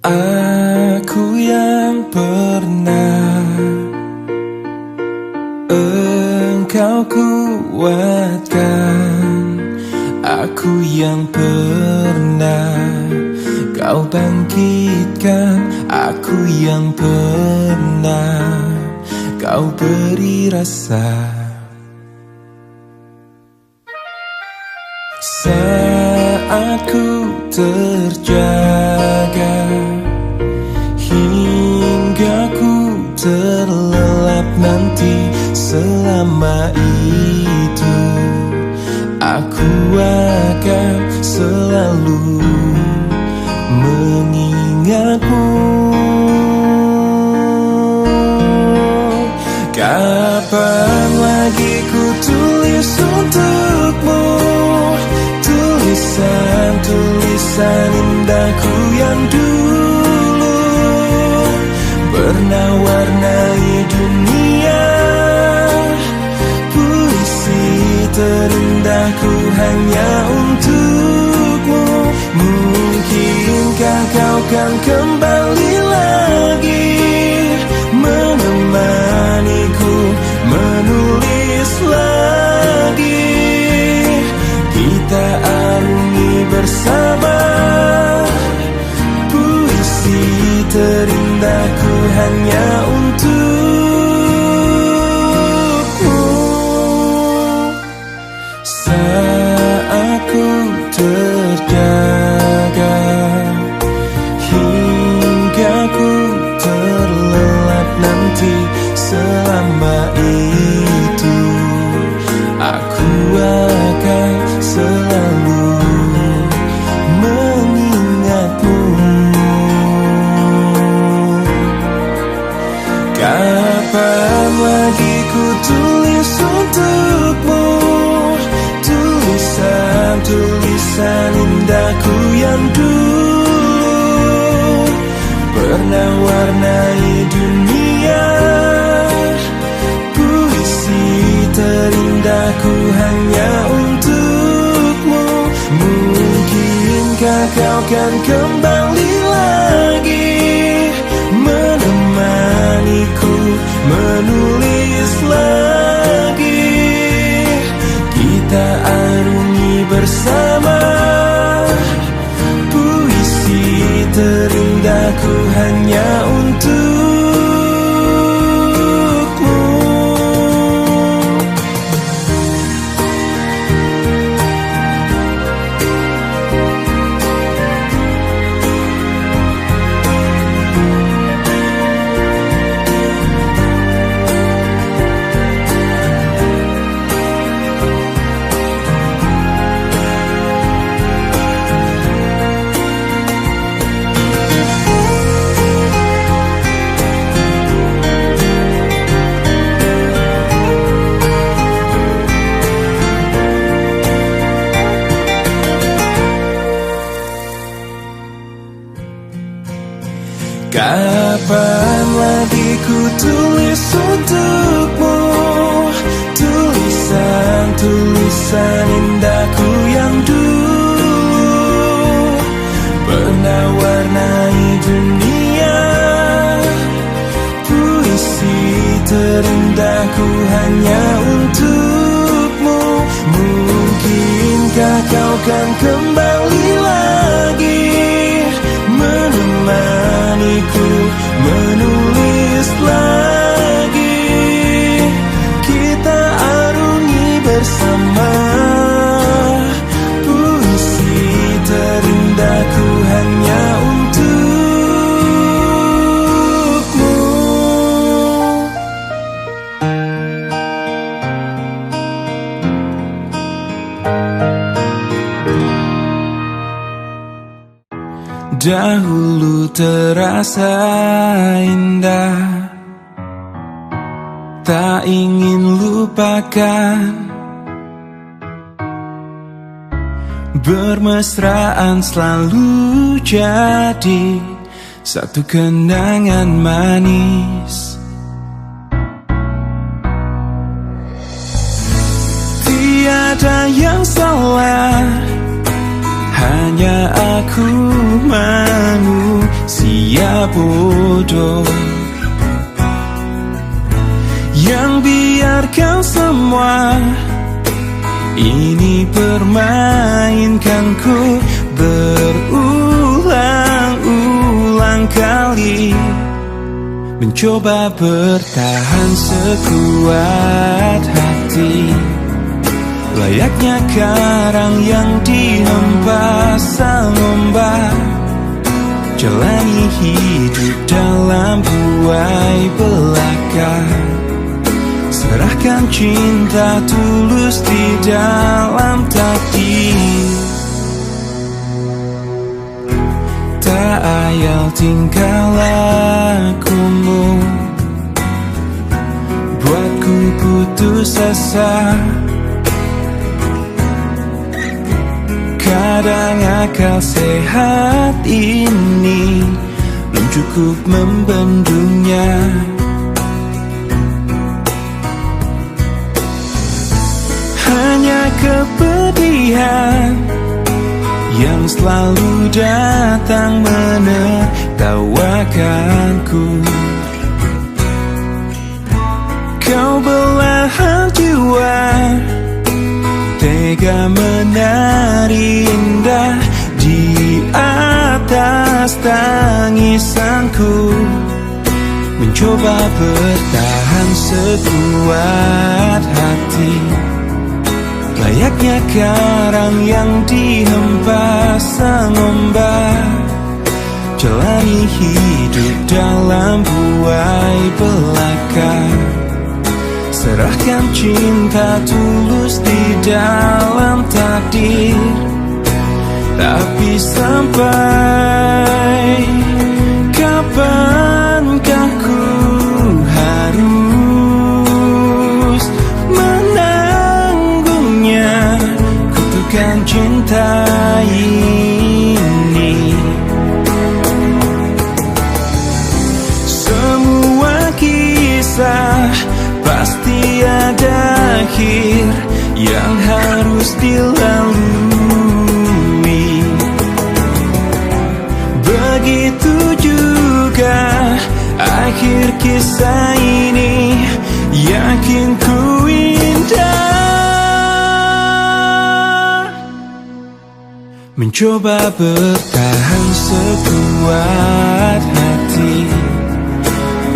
Aku yang pernah engkau kuatkan, aku yang pernah kau bangkitkan, aku yang pernah kau beri rasa. Saat ku terjaga hingga ku terlelap nanti, selama itu aku akan selalu mengingatmu. Kapan lagi ku tulis untukmu tulisan indahku yang dulu pernah warnai dunia. Puisi terindahku hanya untukmu. Mungkinkah kau kan kembali lagi menemaniku menulis lagi, kita arungi bersama puisi terindahku hanya untukmu. Saat ku terjaga hingga ku terlelap nanti, selama itu aku akan selalu mengingatmu. Kapan lagi ku tulis untukmu tulisan indahku yang dulu pernah warnai dunia. Puisi terindahku hanya untukmu. Mungkinkah kau kan kembali lagi menemaniku menulis lagi, kita arungi bersama puisi terindahku hanya untukmu. Kapan lagi ku tulis untukmu tulisan indahku yang dulu pernah warnai dunia. Puisi terindahku hanya untukmu. Mungkinkah kau kan kembali lagi menemaniku menulis lagi, kita arungi bersama puisi terindahku hanya untukmu. Dahulu terasa indah, tak ingin lupakan. Bermesraan selalu jadi satu kenangan manis. Tiada yang salah, hanya aku manusia bodoh yang biarkan semua ini permainkanku berulang-ulang kali, mencoba bertahan sekuat hati, layaknya karang yang dihempas sang ombak, jalani hidup dalam buai belaka, serahkan cinta tulus di dalam takdir. Tak ayal tingkah lakumu buatku putus asa. Kadang akal sehat ini belum cukup membendungnya. Hanya kepedihan yang selalu datang menertawakanku. Kau belahan jiwa, tega menari indah di atas tangisanku, mencoba bertahan sekuat hati, layaknya karang yang dihempas sang ombak, jalani hidup dalam buai belaka, serahkan cinta tulus di dalam takdir. Tapi sampai kapankah ku harus menanggungnya kutukan cinta ini? Semua kisah pasti ada akhir yang harus dilalui. Begitu juga akhir kisah ini, yakin ku indah. Mencoba bertahan sekuat hati,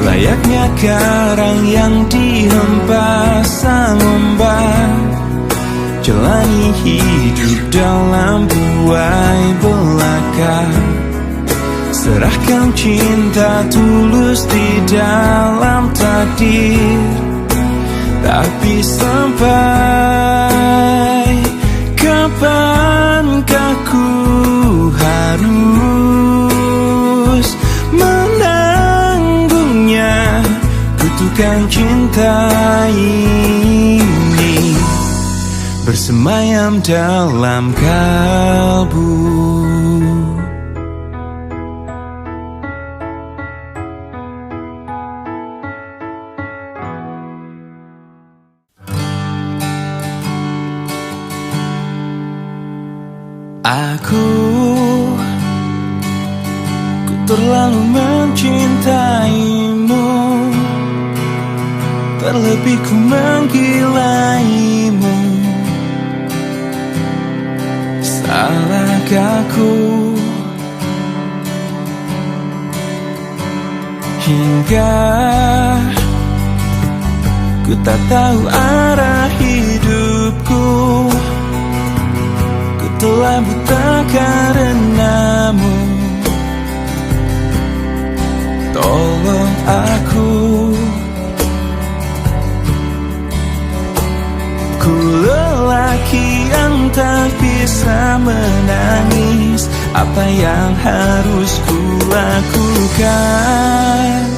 layaknya karang yang dihempas sang ombak, jalani hidup dalam buai belaka, serahkan cinta tulus di dalam takdir. Tapi sampai kapankah ku harus menanggungnya kutukan cinta ini, bersemayam dalam kalbu. Aku terlalu mencintaimu, terlebih ku menggilaimu. Salahkah ku hingga ku tak tahu arah hidupku? Telah buta karenamu, tolong aku. Ku lelaki yang tak bisa menangis, apa yang harus ku lakukan?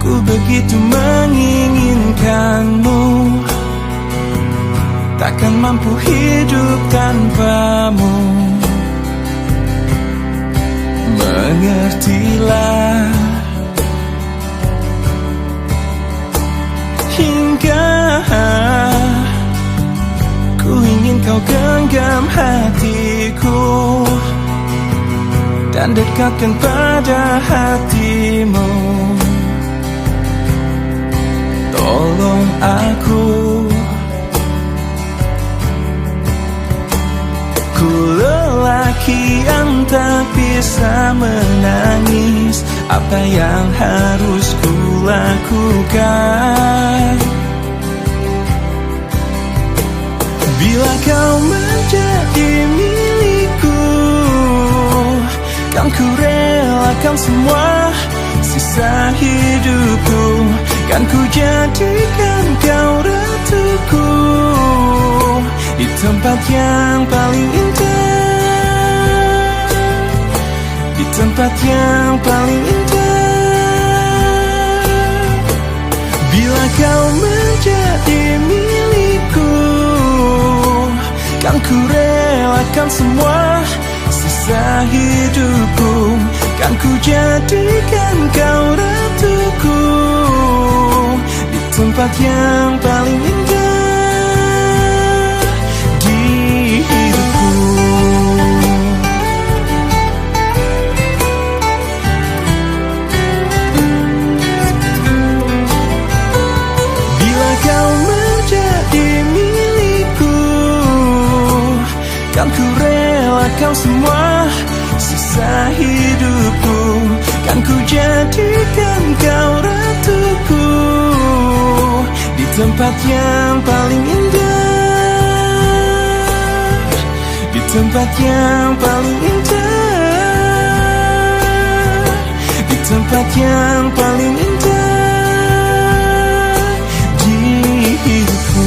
Ku begitu menginginkanmu, takkan mampu hidup tanpamu. Mengertilah, hingga ku ingin ingin kau genggam hatiku dan dekatkan pada hatimu. Tolong aku, ku lelaki yang tak bisa menangis. Apa yang harus ku lakukan? Bila kau menjadi milikku, kan ku relakan semua sisa hidupku. Kan ku jadikan kau ratuku di tempat yang paling indah, di tempat yang paling indah. Bila kau menjadi milikku, kan ku relakan semua sisa hidupku. Kan ku jadikan kau ratuku di tempat yang paling indah di hidupku. Bila kau menjadi milikku, kan ku relakan semua sisa hidupku. Kan ku jadikan kau ratuku di tempat yang paling indah, di tempat yang paling indah, di tempat yang paling indah di hidupku.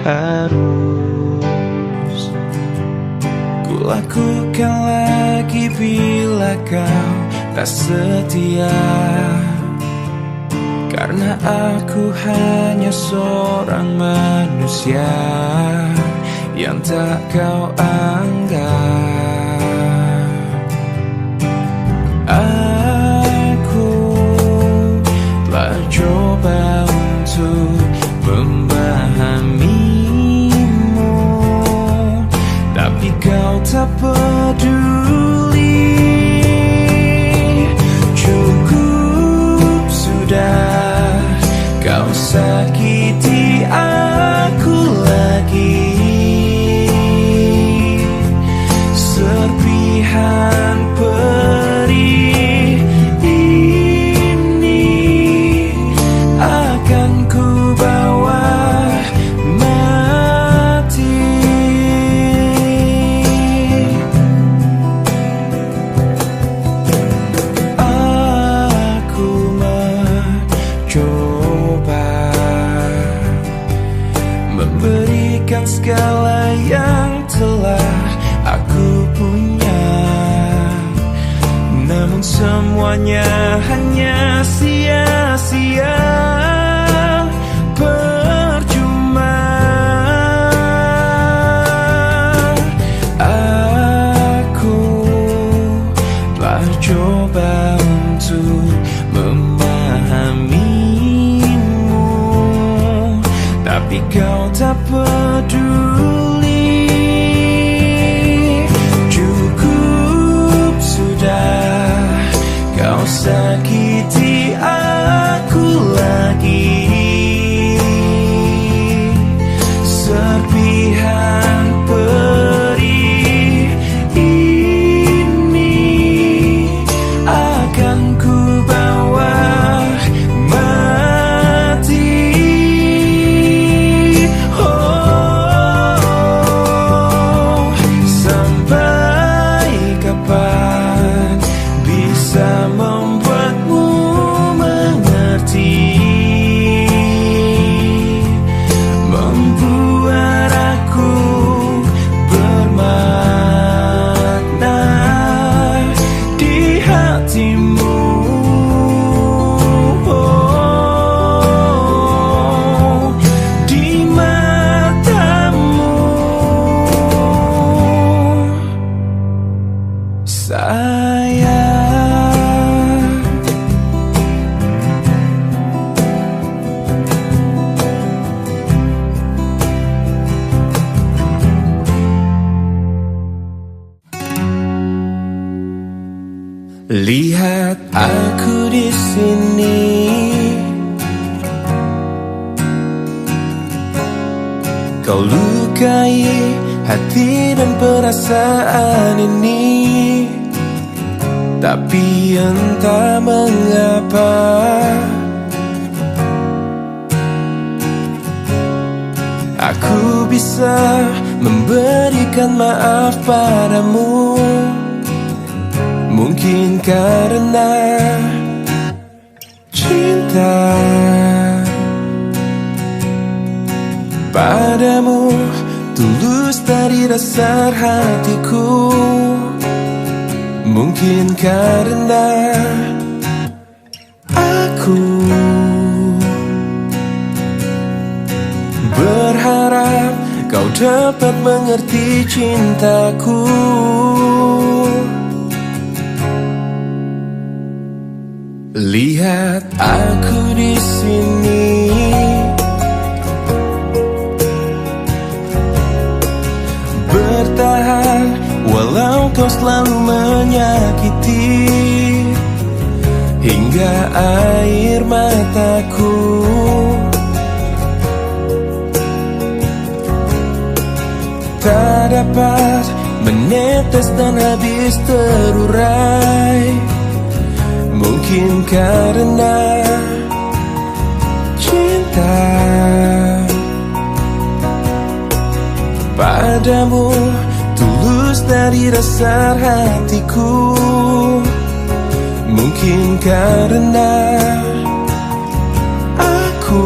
harus kulakukan lagi bila kau tak setia? Karena aku hanya seorang manusia yang tak kau anggap. Aku telah coba untuk memahamimu, tapi kau tak peduli. Cukup sudah, kau sakiti aku lagi. Serpihan perih ini akan ku bawa mati. Aku mencoba memberikan segala yang telah aku punya, namun semuanya hanya sia-sia, percuma. Aku telah coba untuk memahamimu, tapi kau tak peduli. Cukup sudah, kau sakiti aku lagi. Serpihan perih ini akan ku bawa mati. Oh, sampai kapan bisa membuatmu mengerti, membuat aku bermakna di hatimu. Oh, di matamu, sayang. Lihat aku di sini, kau lukai hati dan perasaan ini, tapi entah mengapa aku bisa memberikan maaf padamu. Mungkin karena cinta padamu tulus dari dasar hatiku. Mungkin karena aku berharap kau dapat mengerti cintaku. Lihat aku di sini, bertahan walau kau selalu menyakiti, hingga air mataku tak dapat menetes dan habis terurai. Mungkin karena cinta padamu tulus dari dasar hatiku. Mungkin karena aku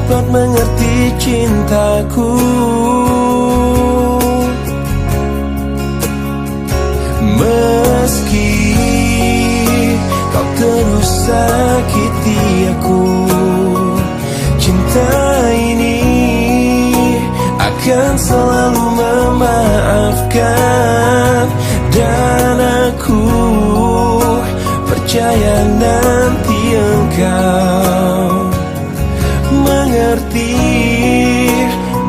dapat mengerti cintaku. Meski kau terus sakiti aku, cinta ini akan selalu memaafkan. Dan aku percaya nanti engkau mengerti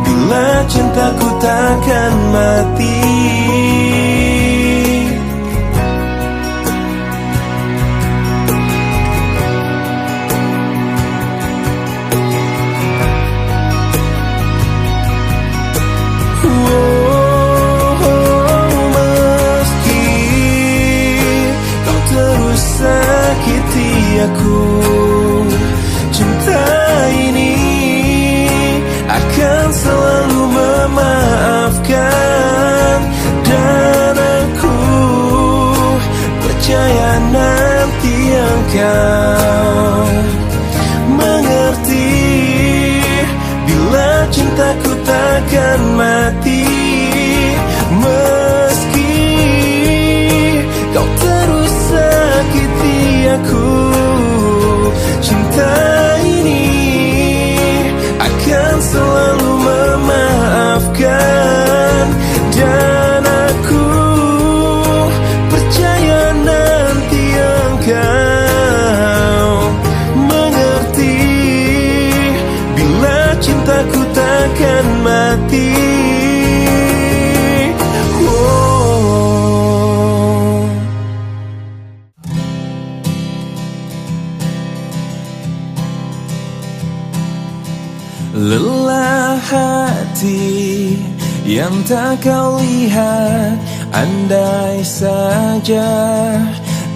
bila cintaku takkan mati. Aku, cinta ini akan selalu memaafkan. Dan aku percaya nanti engkau mengerti bila cintaku takkan mati. Meski kau terus sakiti aku, cinta ini akan selalu memaafkan. Dan aku percaya nanti engkau mengerti bila cintaku takkan mati. Lelah hati yang tak kau lihat, andai saja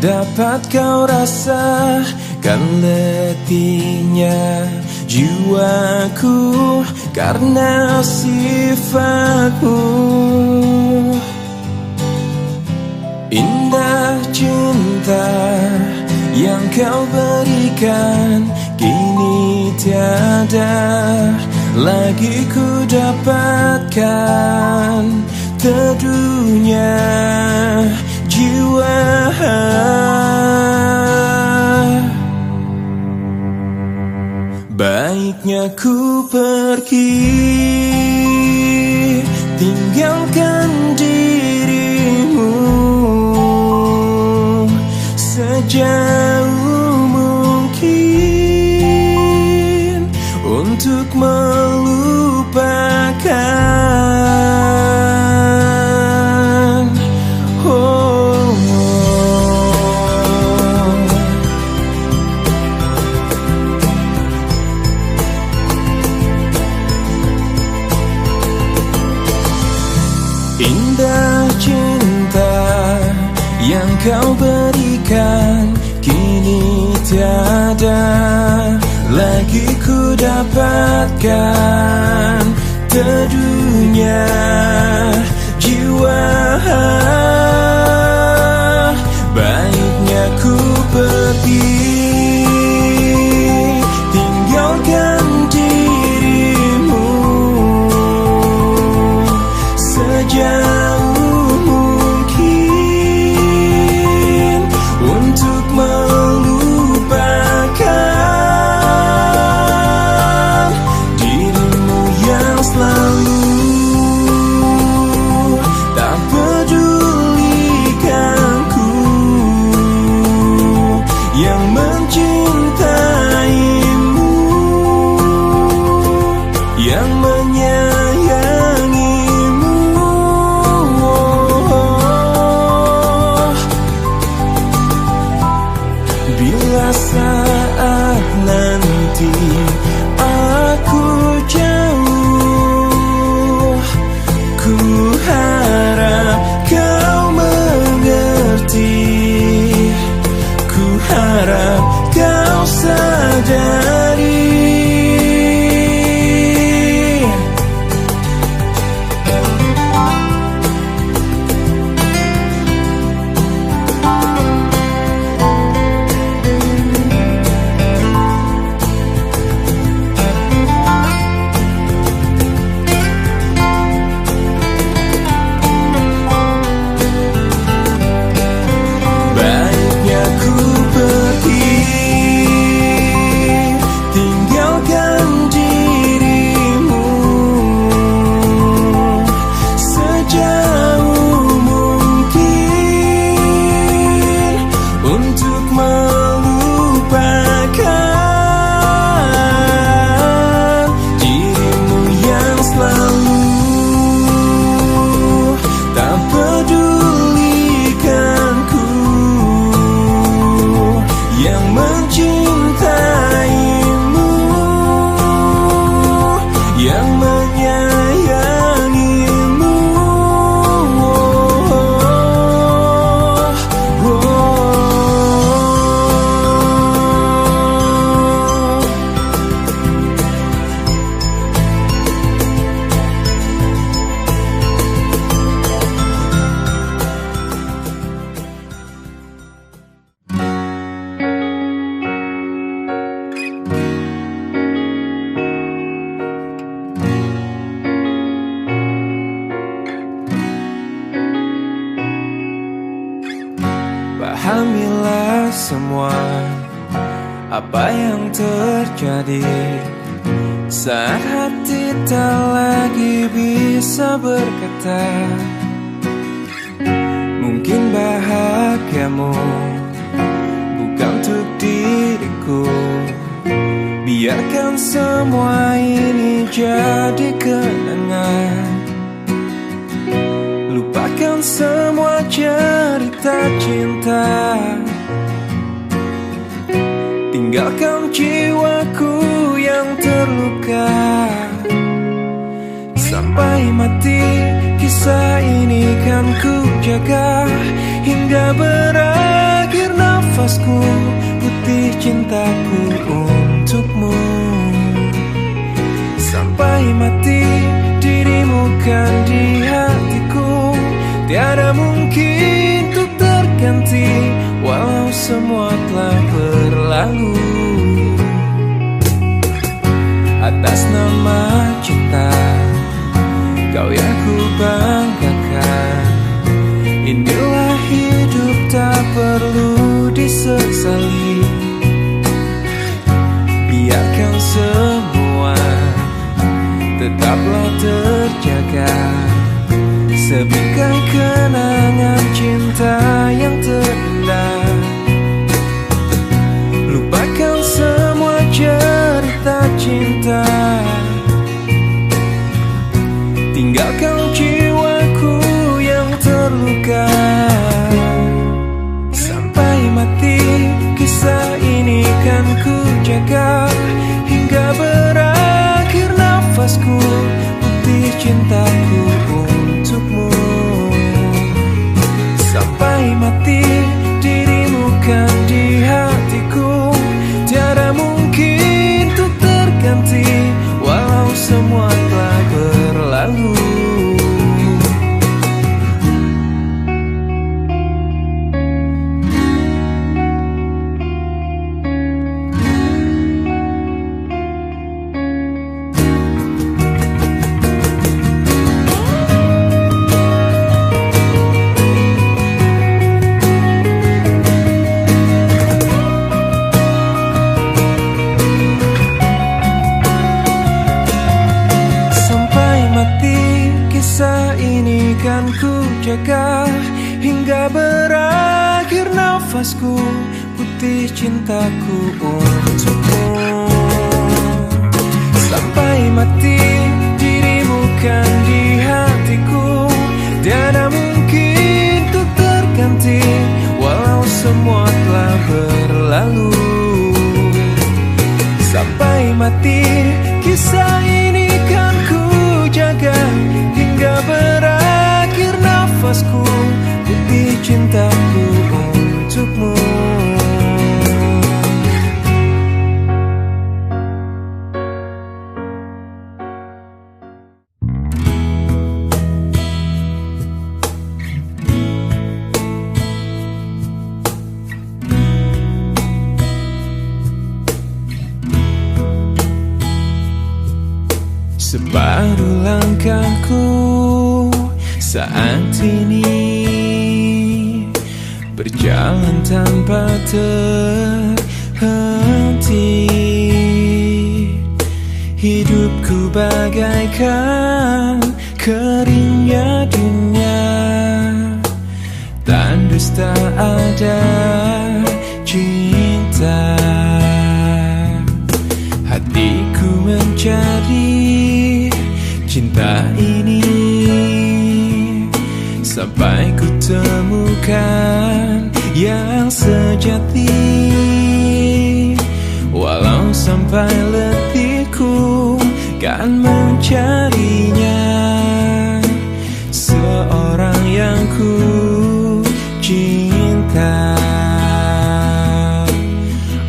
dapat kau rasakan letihnya jiwaku karena sifatmu. Indah cinta yang kau berikan kini tiada lagi ku dapatkan. Teduhnya jiwa, baiknya ku pergi tinggalkan dirimu sejauh mungkin untuk melupakan. Oh, indah cinta yang kau berikan kini tiada lagi ku dapatkan. Teduhnya jiwa, baiknya ku pergi tinggalkan dirimu sejauh mungkin untuk melupakan dirimu yang selalu tak pedulikanku, yang mencintaimu, yang menyayangimu. Bila saat nanti aku jauh, ku harap kau mengerti, ku harap kau sadari. Apa yang terjadi saat hati tak lagi bisa berkata? Mungkin bahagiamu bukan untuk diriku. Biarkan semua ini jadi kenangan. Lupakan semua cerita cinta. Tinggalkan jiwaku yang terluka. Sampai mati kisah ini kan ku jaga, hingga berakhir nafasku, putih cintaku untukmu. Sampai mati dirimu kan di hatiku, tiada mungkin untuk terganti, walau semua telah berlalu. Atas nama cinta, kau yang ku banggakan. Inilah hidup tak perlu disesali. Biarkan semua tetaplah terjaga, sebingkai kenangan cinta yang terindah. Lupakan semua cerita cinta. Tinggalkan jiwaku yang terluka. Sampai mati kisah ini kan ku jaga, hingga berakhir nafasku, putih cintaku untukmu. Sampai mati dirimu kan di hatiku, tiada mungkin untuk terganti, walau semua telah berlalu. Kisah ini kan ku jaga, hingga berakhir nafasku, putih cintaku untukmu. Sampai mati dirimu kan di hatiku, tiada mungkin untuk terganti, walau semua telah berlalu. Sampai mati kisah ini kan ku jaga, hingga berakhir nafasku, putih cintaku untukmu. Separuh langkahku saat ini berjalan tanpa terhenti. Hidupku bagaikan keringnya dunia, tandus tak ada cinta. Hatiku mencari cinta ini sampai ku temukan yang sejati. Walau sampai letihku kan mencarinya, seorang yang ku cinta.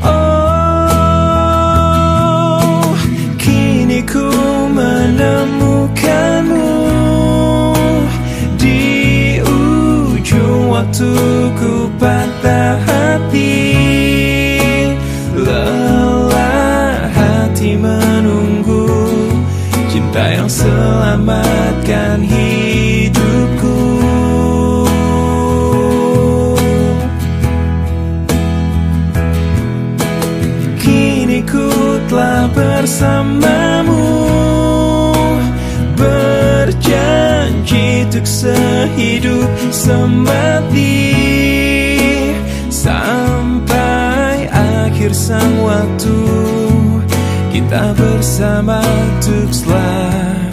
Oh, kini ku menemukanmu di ujung waktu ku patah hati. Lelah hati menunggu cinta yang selamatkan hidupku. bersamamu, berjanji untuk sehidup semati, sampai akhir sang waktu, kita bersama untuk selamanya.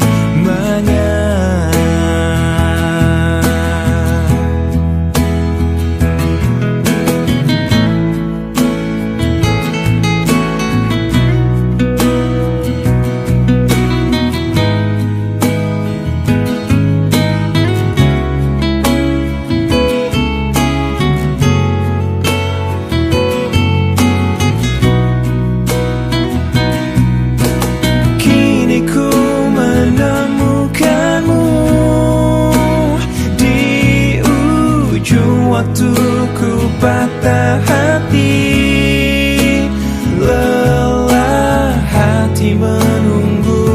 Waktuku patah hati, lelah hati menunggu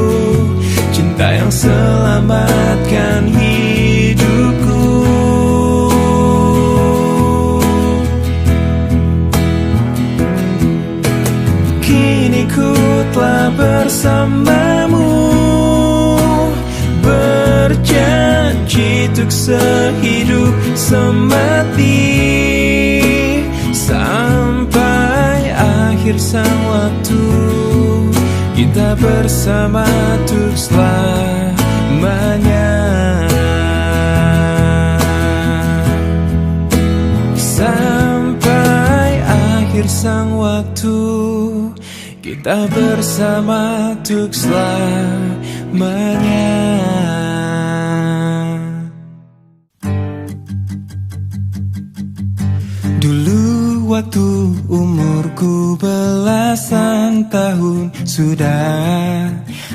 cinta yang selamatkan hidupku. Kini ku telah bersamamu, berjanji untuk sehidup semati, sampai akhir sang waktu, kita bersama untuk selamanya. Sampai akhir sang waktu, kita bersama untuk selamanya. Dulu waktu umurku belasan tahun sudah,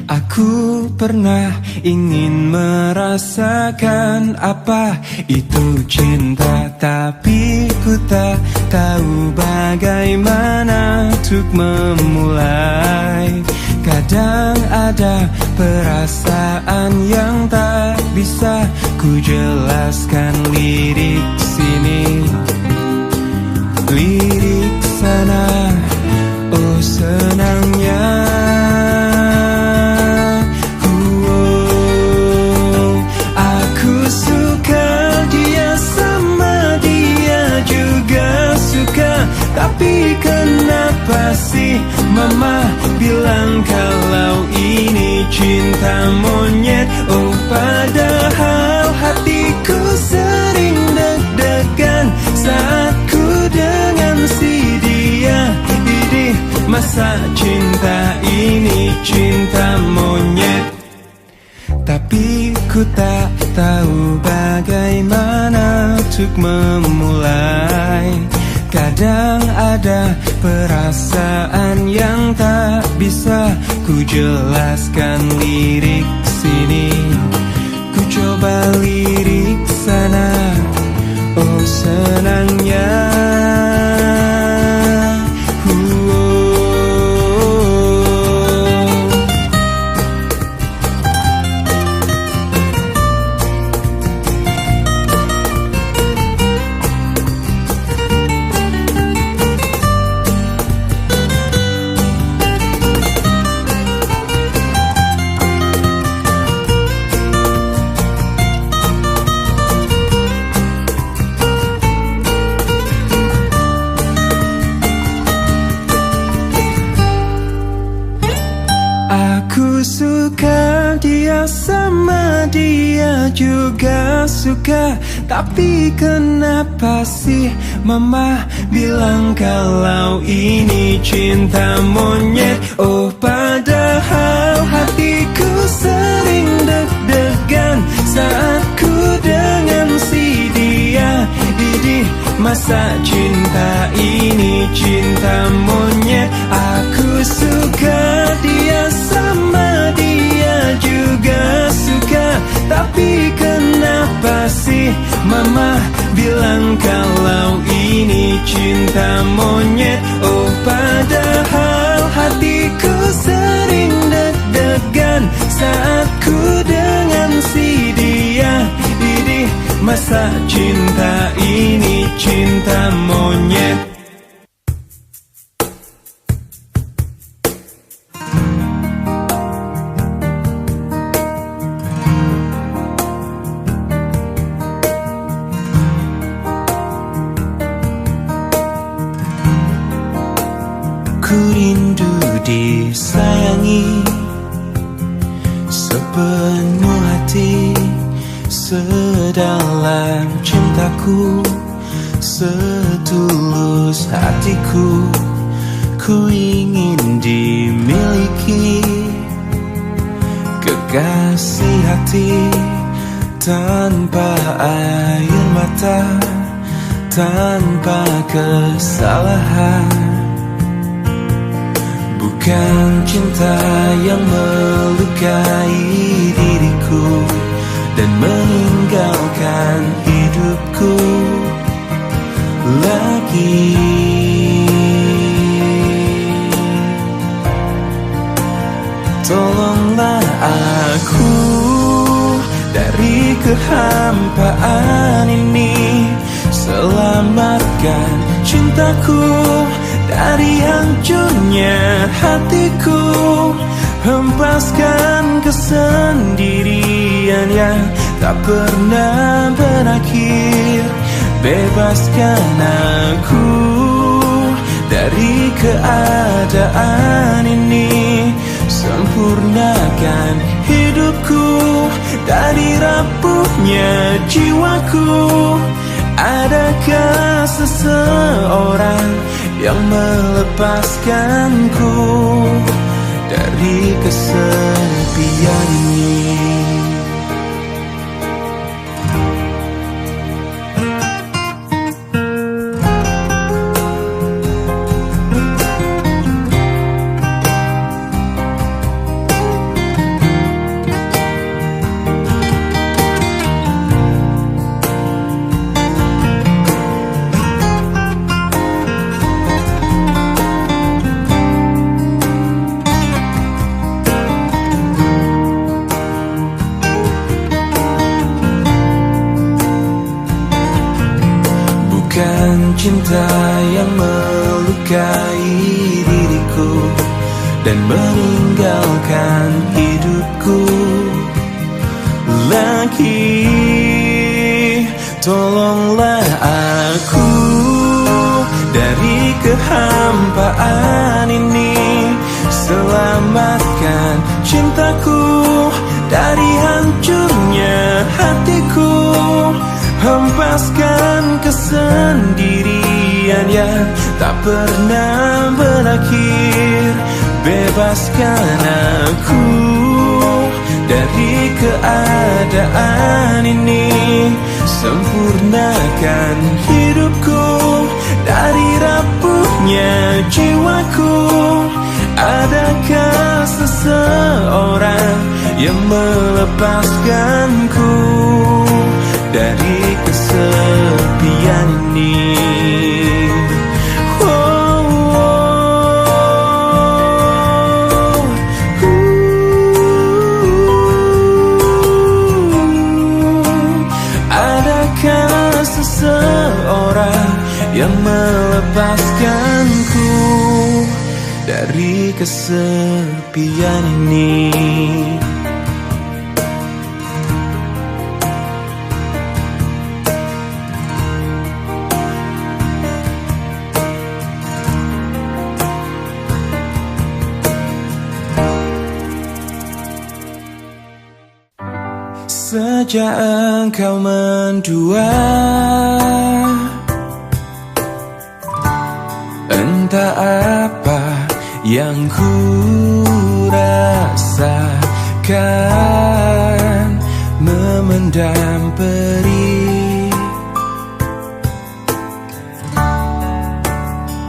aku pernah ingin merasakan apa itu cinta, tapi ku tak tahu bagaimana untuk memulai. Kadang ada perasaan yang tak bisa ku jelaskan, lirik sini, lirik sana, oh senangnya. Aku suka dia, sama dia juga suka, tapi kenapa sih mama bilang kalau ini cinta monyet? Oh padahal hatiku sering deg-degan saat ku dengan si dia. Idih, masa cinta ini cinta monyet? Tapi ku tak tahu bagaimana untuk memulai. Kadang ada perasaan yang tak bisa ku jelaskan, lirik sini, ku coba lirik sana, oh senangnya. Aku suka dia, sama dia juga suka, tapi kenapa sih mama bilang kalau ini cinta monyet? Oh padahal hatiku sering deg-degan saat ku dengan si dia. Idih, masa cinta ini cinta monyet? Aku suka dia, sama dia juga suka, tapi kenapa sih mama bilang kalau ini cinta monyet? Oh padahal hatiku sering deg-degan saat ku dengan si dia. Idih, masa cinta ini cinta monyet? disayangi sepenuh hati, sedalam cintaku, setulus hatiku. Ku ingin dimiliki kekasih hati, tanpa air mata, tanpa kesalahan. Bukan cinta yang melukai diriku dan meninggalkan hidupku lagi. Tolonglah aku dari kehampaan ini, selamatkan cintaku dari hancurnya hatiku. Hempaskan kesendirian yang tak pernah berakhir. Bebaskan aku dari keadaan ini, sempurnakan hidupku dari rapuhnya jiwaku. Adakah seseorang yang melepaskanku dari kesepian ini? Bukan cinta yang melukai diriku dan meninggalkan hidupku lagi. Tolonglah aku dari kehampaan ini, selamatkan cintaku dari hancurnya hatiku. Hempaskan kesendirian yang tak pernah berakhir. Bebaskan aku dari keadaan ini, sempurnakan hidupku dari rapuhnya jiwaku. Adakah seseorang yang melepaskanku dari kesepian ini? Adakah seseorang yang melepaskanku dari kesepian ini? Sejak engkau mendua, entah apa yang ku rasakan, memendam perih,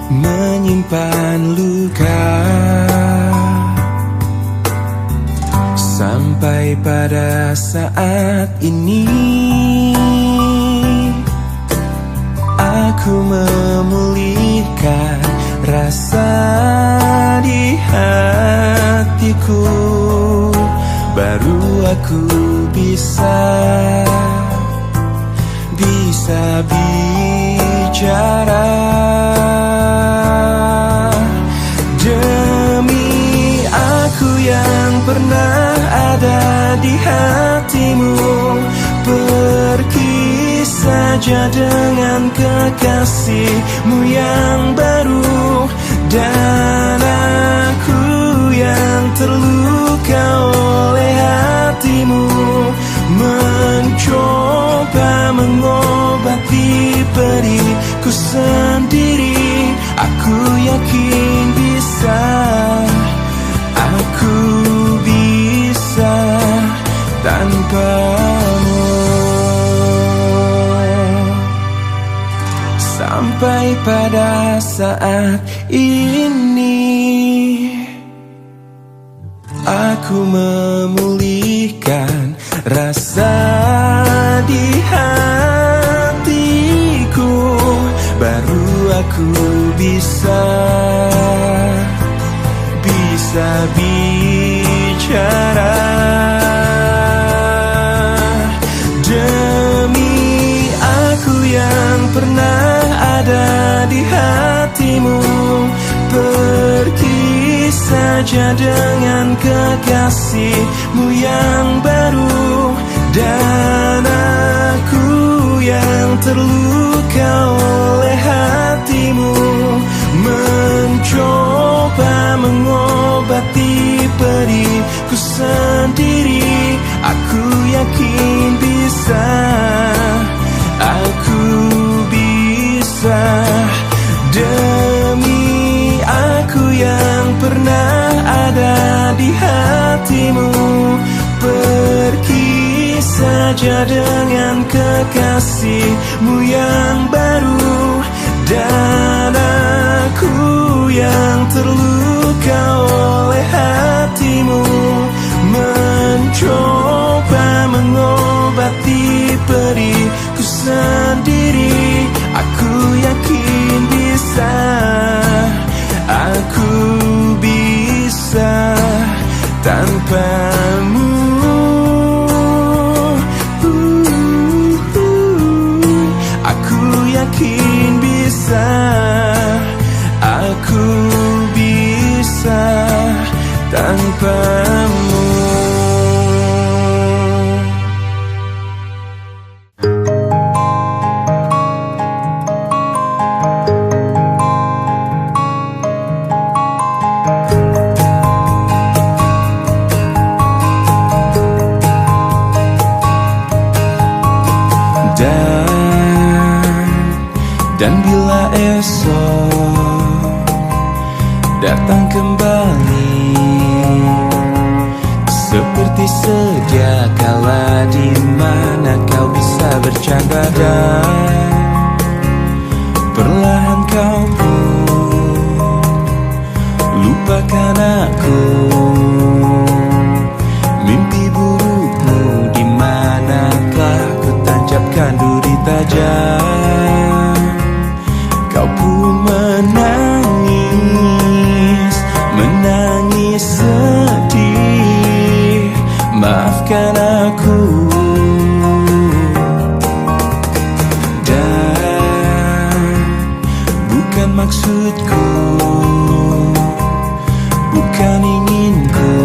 menyimpan luka, sampai pada saat ini aku memulihkan rasa di hatiku. Baru aku bisa bicara. Demi aku yang pernah ada di hatimu, pergi saja dengan kekasihmu yang baru, dan aku pada saat ini. Aku memulihkan rasa di hatiku, baru aku bisa bicara. Demi aku yang pernah ada di hatimu, pergi saja dengan kekasihmu yang baru. Dan aku yang terluka oleh hatimu, mencoba mengobati periku sendiri. Aku yakin bisa, aku bisa. Demi aku yang pernah ada di hatimu, pergi saja dengan kekasihmu yang baru. Dan aku yang terluka oleh hatimu, mencoba mengobati periku sendiri. Aku yakin bisa, aku bisa tanpamu. Aku yakin bisa, aku bisa tanpamu. Dan bila esok datang kembali seperti sedia kala, di mana kau bisa bercanda dan perlahan kau pun lupakan aku. Mimpi burukmu di manakah ku tancapkan duri tajam. Kau pun menangis, menangis sedih. Maafkan aku. Dan bukan maksudku, bukan inginku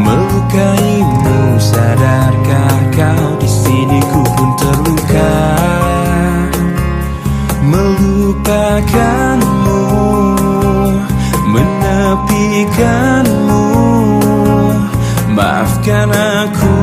melukaimu. Sadarkah kau di sini ku pun terluka, melupakanmu, menepikanmu. Maafkan aku,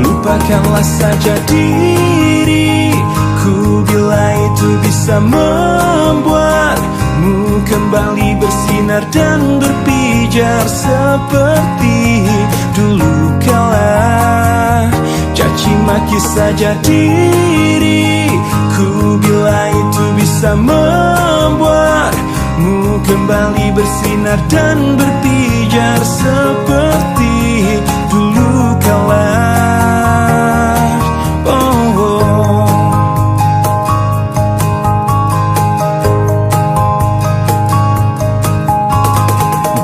lupakanlah saja diriku bila itu bisa membuatmu kembali bersinar dan berpijar seperti dulu kala. Caci maki saja diriku bila itu bisa membuatmu kembali bersinar dan berpijar seperti dulu kala.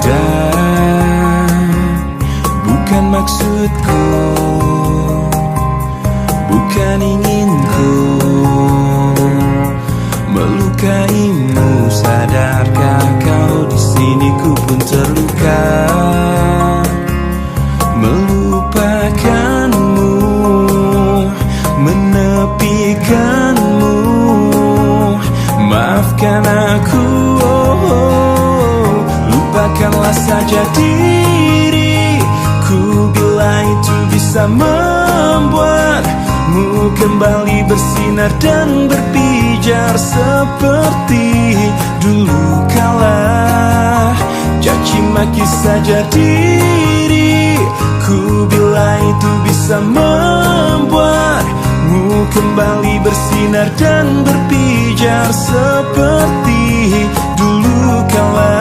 Dan bukan maksudku, bukan inginku melukaimu. Sadarkah kau di sini ku pun terluka, melupakanmu, menepikanmu. Maafkan aku, lupakanlah saja diriku bila itu bisa membuatmu kembali bersinar dan berpijar seperti dulu kala. Caci maki saja diriku bila itu bisa membuatmu kembali bersinar dan berpijar seperti dulu kala.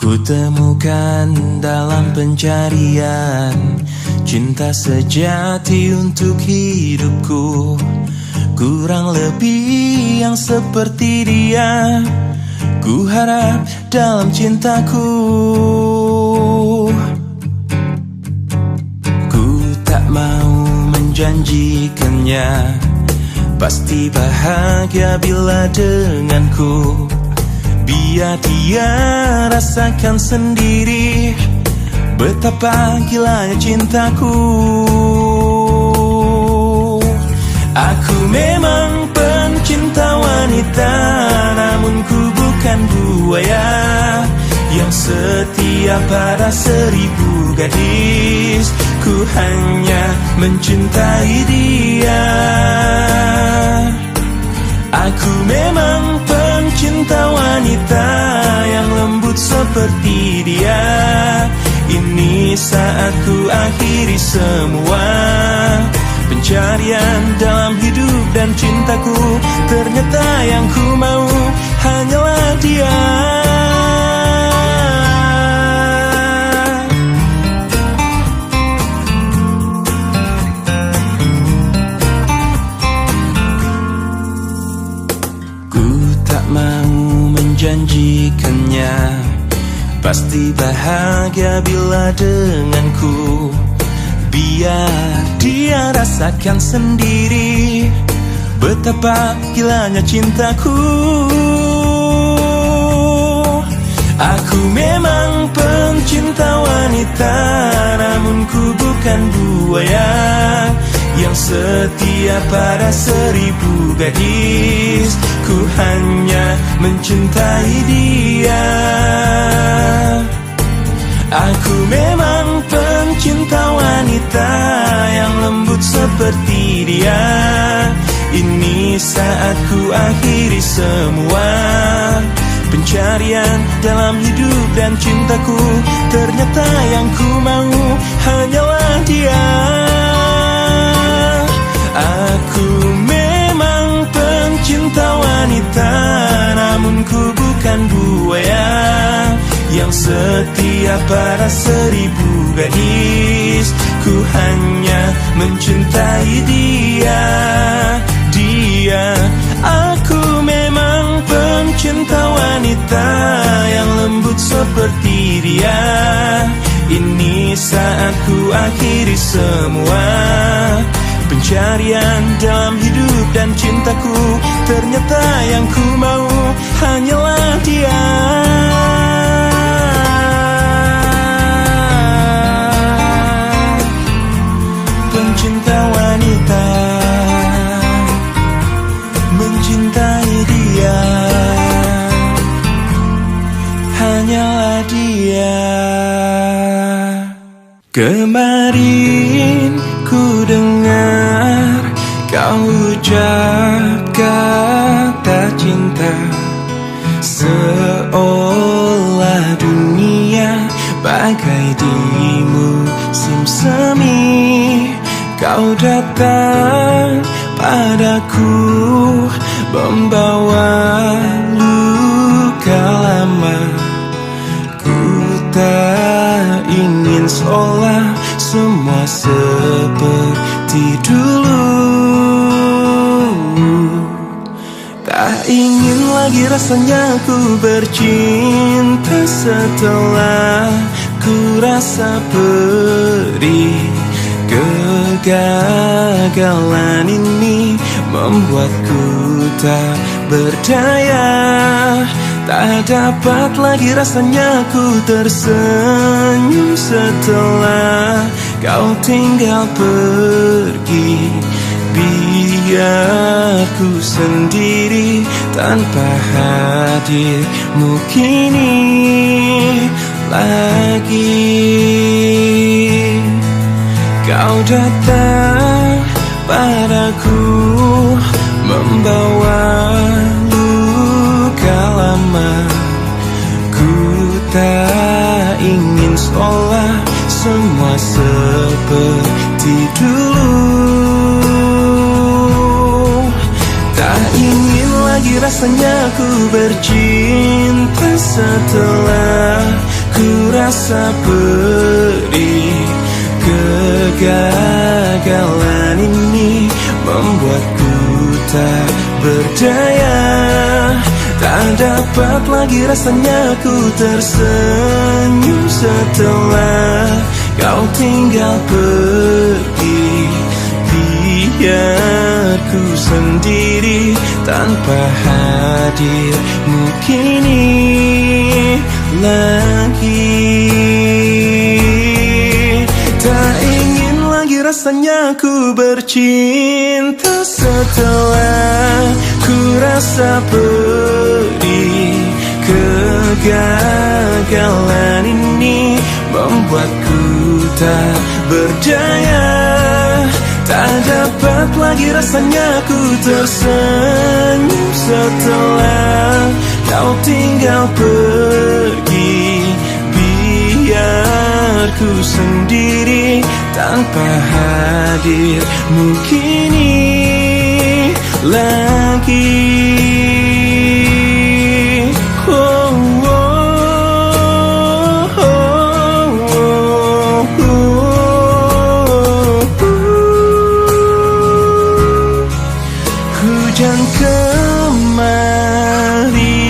Kutemukan dalam pencarian cinta sejati untuk hidupku. Kurang lebih yang seperti dia ku harap dalam cintaku. Ku tak mau menjanjikannya pasti bahagia bila denganku. Biar dia rasakan sendiri betapa gilanya cintaku. Aku memang pencinta wanita, namun ku bukan buaya yang setia pada 1000 gadis. Ku hanya mencintai dia. Aku memang pencinta wanita yang lembut seperti dia. Ini saat ku akhiri semua pencarian dalam hidup dan cintaku. Ternyata yang ku mau hanyalah dia. Janjikannya pasti bahagia bila denganku. Biar dia rasakan sendiri betapa gilanya cintaku. Aku memang pencinta wanita, namun ku bukan buaya yang setia pada 1000 gadis. Ku hanya mencintai dia. Aku memang pencinta wanita yang lembut seperti dia. Ini saat ku akhiri semua pencarian dalam hidup dan cintaku. Ternyata yang ku mau hanyalah dia. Aku memang pencinta wanita, namun ku bukan buaya yang setia pada 1000 gadis. Ku hanya mencintai dia. Aku memang pencinta wanita yang lembut seperti dia. Ini saat ku akhiri semua pencarian dalam hidup dan cintaku. Ternyata yang ku mau hanyalah dia. Pencinta wanita mencintai dia. Hanyalah dia. Kemarin ku dengar kau ucap kata cinta, seolah dunia bagai di musim semi. Kau datang padaku membawa luka lama. Ku tak ingin seolah semua seperti dulu. Tak ingin lagi rasanya ku bercinta setelah ku rasa perih. Kegagalan ini membuatku tak berdaya. Tak dapat lagi rasanya ku tersenyum setelah kau tinggal pergi. biar ku sendiri tanpa hadirmu kini lagi. Kau datang padaku membawa luka lama. Ku tak ingin seolah semua seperti dulu. Tak ingin lagi rasanya ku bercinta setelah ku rasa pedih. Kegagalan ini membuatku tak berdaya. Tak dapat lagi rasanya ku tersenyum setelah kau tinggal pergi. Biar ku sendiri tanpa hadirmu kini lagi. Tak ingin lagi rasanya ku bercinta setelah ku rasa pedih. Kegagalan ini membuatku tak berdaya. Tak dapat lagi rasanya ku tersenyum setelah kau tinggal pergi. Biar ku sendiri tanpa hadirmu kini lagi. Hujan kembali.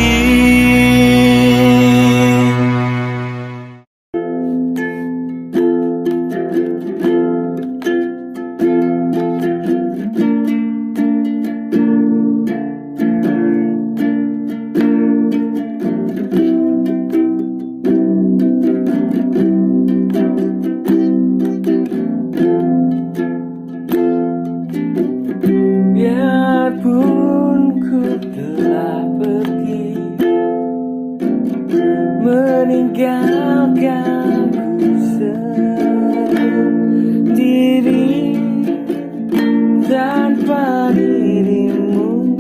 Biarpun ku telah pergi, meninggalkanku sendiri tanpa dirimu,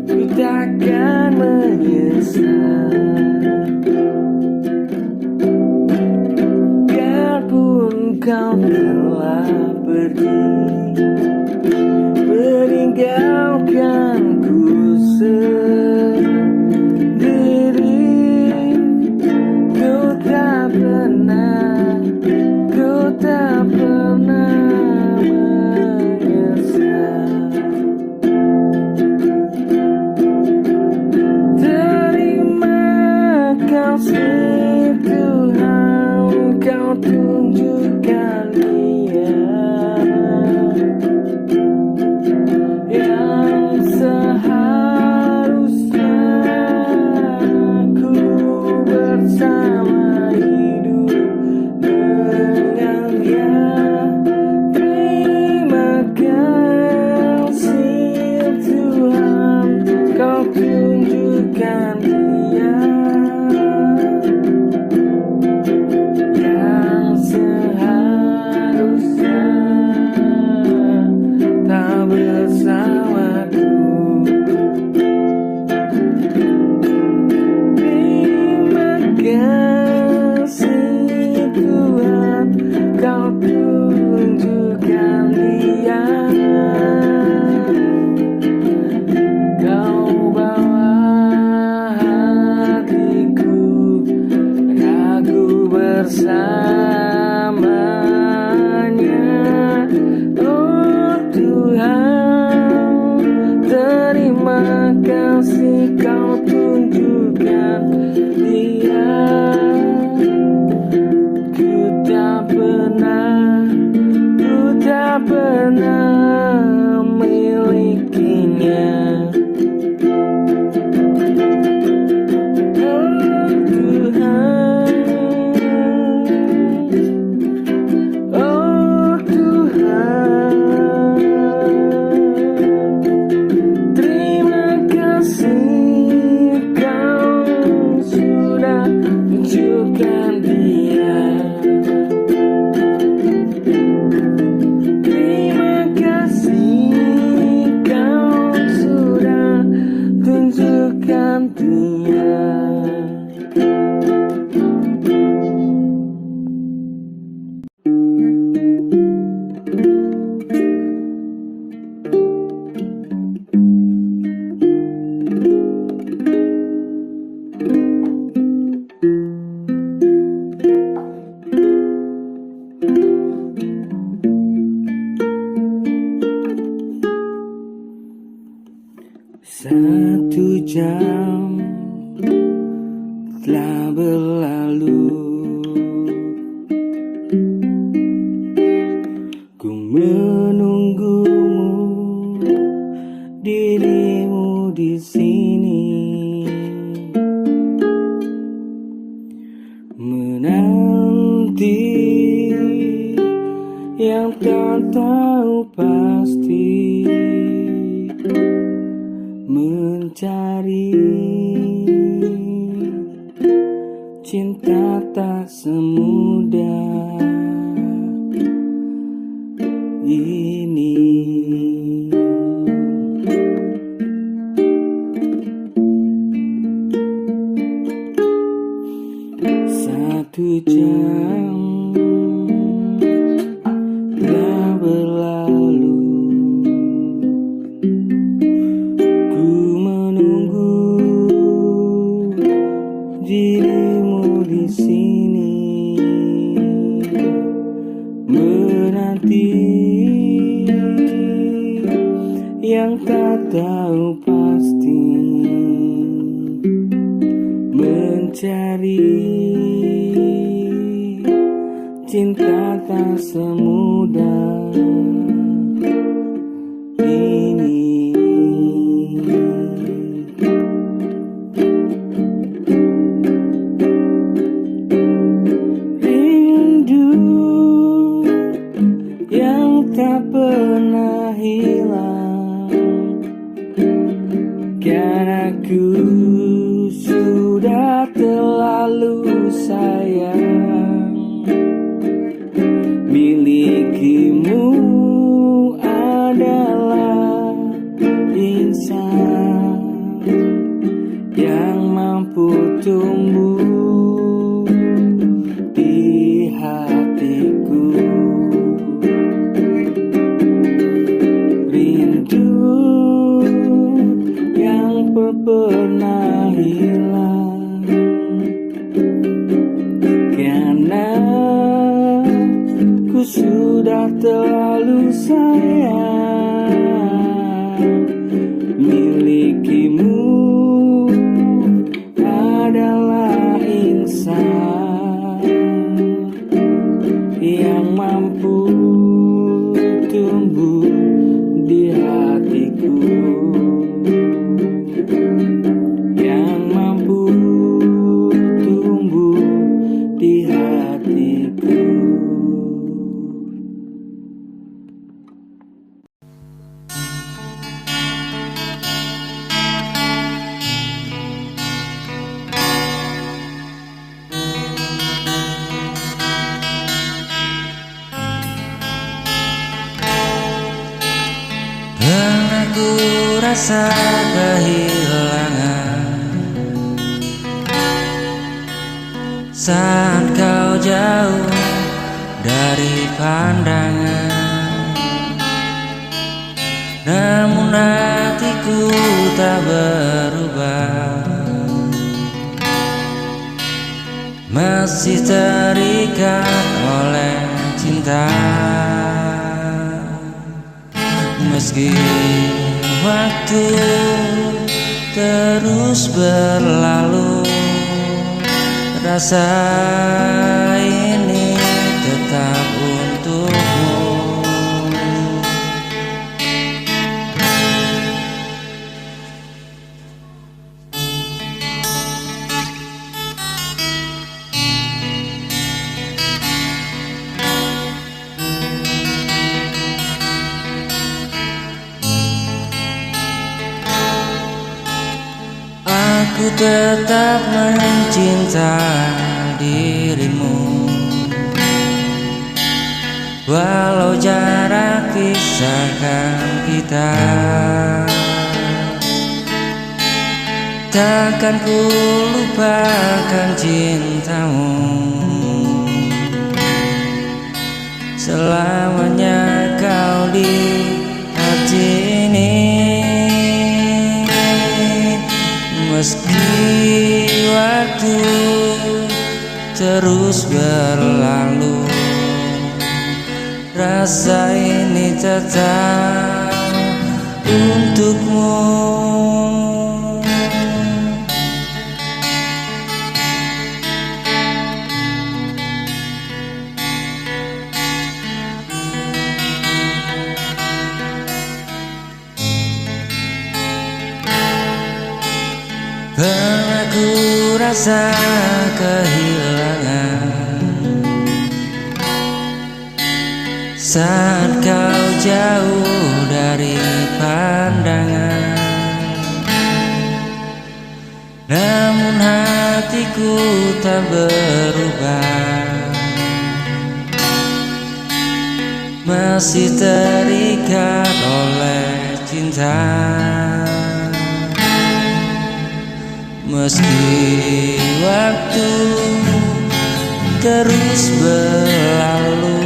ku takkan menyesal. Biarpun kau telah pergi, meninggalkanku sendiri, ku tak pernah menyesal. Terima kasih Tuhan, kau tunjukkan dia yang seharusnya ku bersama hidup dengan dia. Terima kasih Tuhan, kau tunjukkan dia yang seharusnya hati yang tak tahu pasti mencari cinta tak semudah ini. Satu jam telah berlalu, ku menunggu dirimu di sini, menanti yang tak tahu pasti, mencari cinta tak semudah ini. Rindu yang tak pernah hilang, karena aku sudah terlalu sayang. Milikimu adalah insan yang mampu tumbuh di hatiku. Rindu yang pernah hilang, karena ku sudah terlalu sayang. Milikimu adalah insan yang mampu tumbuh di hatiku, yang mampu tumbuh di hatiku. Pernah ku rasa kehilangan saat kau jauh dari pandangan, namun hatiku tak berubah, masih terikat oleh cinta. Meski waktu terus berlalu, rasa ini tetap untukmu. Aku tetap mencinta dirimu, walau jarak pisahkan kita. Takkan ku lupakan cintamu, selamanya kau di hati ini. Meski waktu terus berlalu, rasa ini tetap untukmu. Pernah ku rasa kehilangan saat kau jauh dari pandangan. Namun hatiku tak berubah, masih terikat oleh cinta. Meski waktu terus berlalu,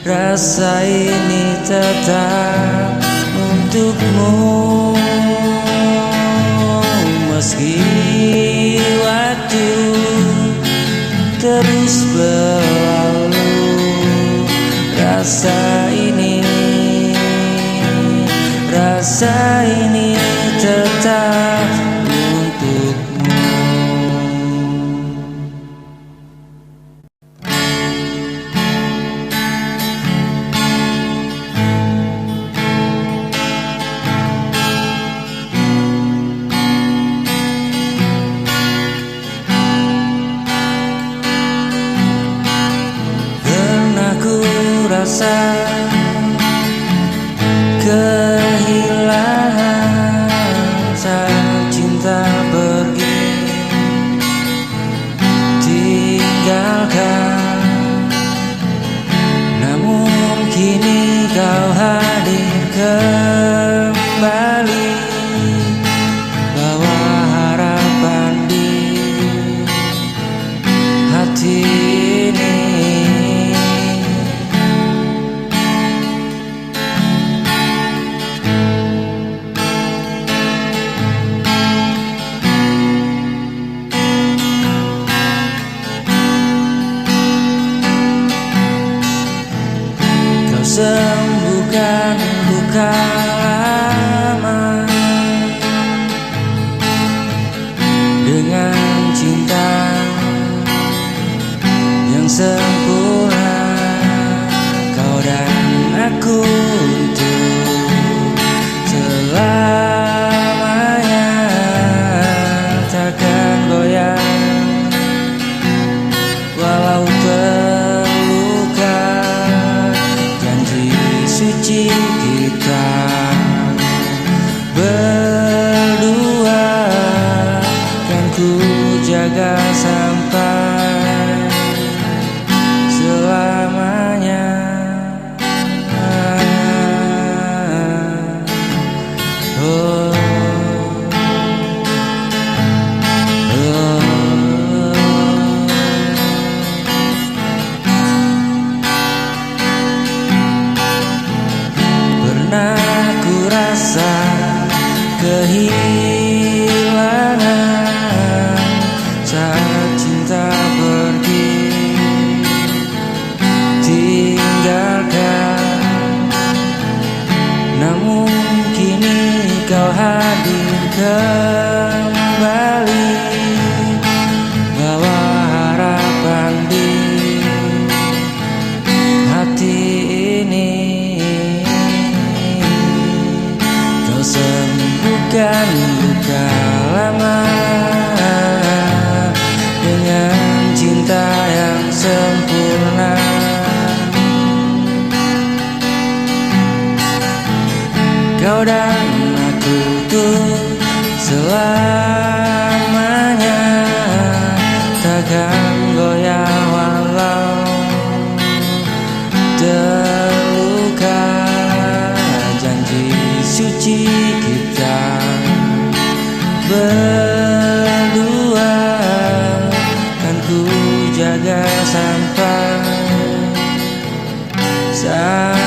rasa ini tetap untukmu. Meski waktu terus berlalu, rasa ini tetap untukmu. Pernah ku rasa kehilangan saat cinta pergi, tinggalkan. Namun kini kau hadir kembali, bawa harapan di hati ini. Sembuhkan luka lama dengan cinta yang sempurna. Kau dan aku untuk selamanya takkan goyang, walau terluka. Suci kita berdua, kan ku jaga sampai selamanya. Oh, pernah ku rasa kehilangan saat cinta pergi, tinggalkan. Namun kini kau hadir kembali, bawa harapan di hati ini. Sembuhkan luka lama dengan cinta yang sempurna. Kau dan aku tuh selamanya takkan goyah walau terluka. Janji suci kita berdua, kan ku jaga sampai selamanya.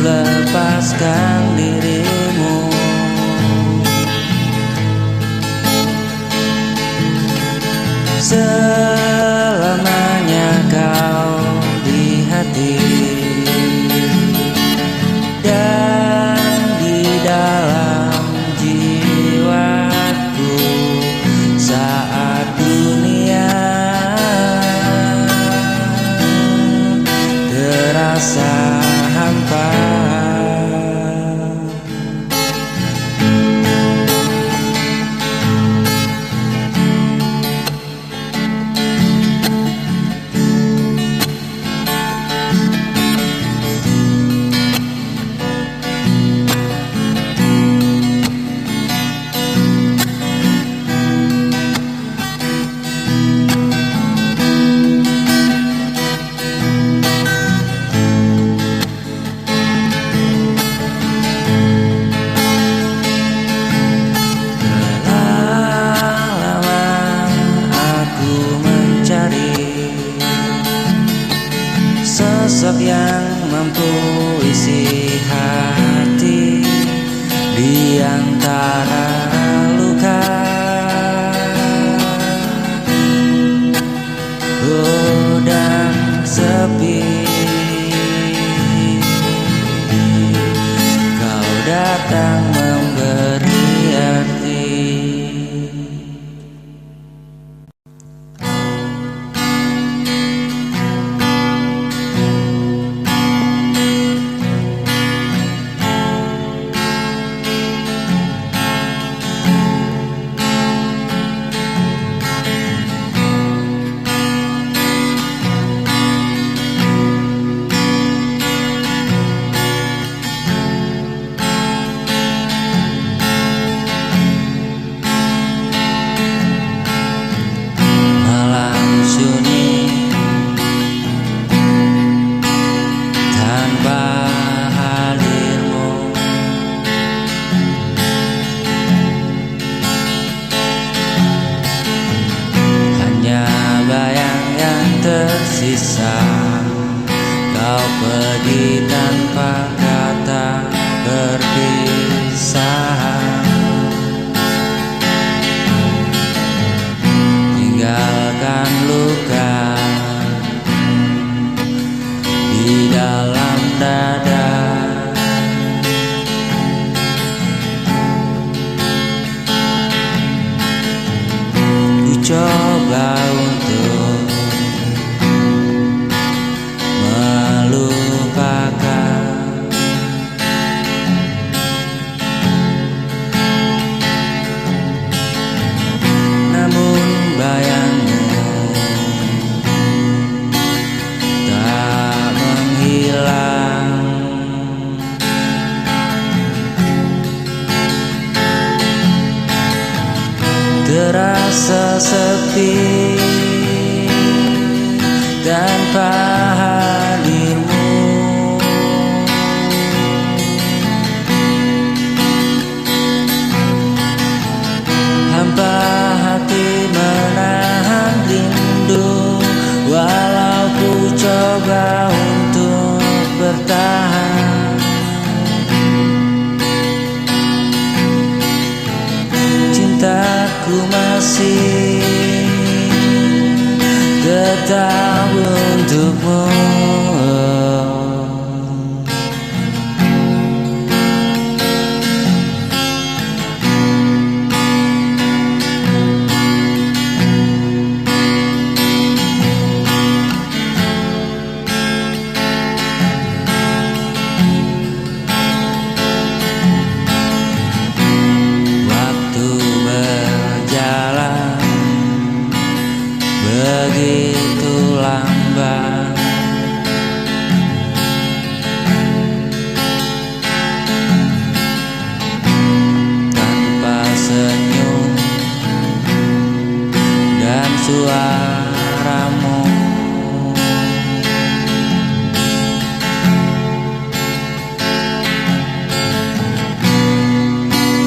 lepaskan dirimu. Selamanya kau di hati dan di dalam jiwaku saat dunia terasa hampa. Sosok yang mampu isi hati di antara luka, dan sepi. Kau datang memberi arti. Tersisa kau pergi tanpa kata perpisahan, tinggalkan luka di dalam dada. Ku coba untuk melupakan, namun bayangmu tak menghilang. Terasa sepi tanpa hadirmu. Hampa hati menahan rindu, walau ku coba untuk bertahan. Cintaku masih tetap untukmu. Waktu berjalan begitu lambat, tanpa senyum dan suaramu.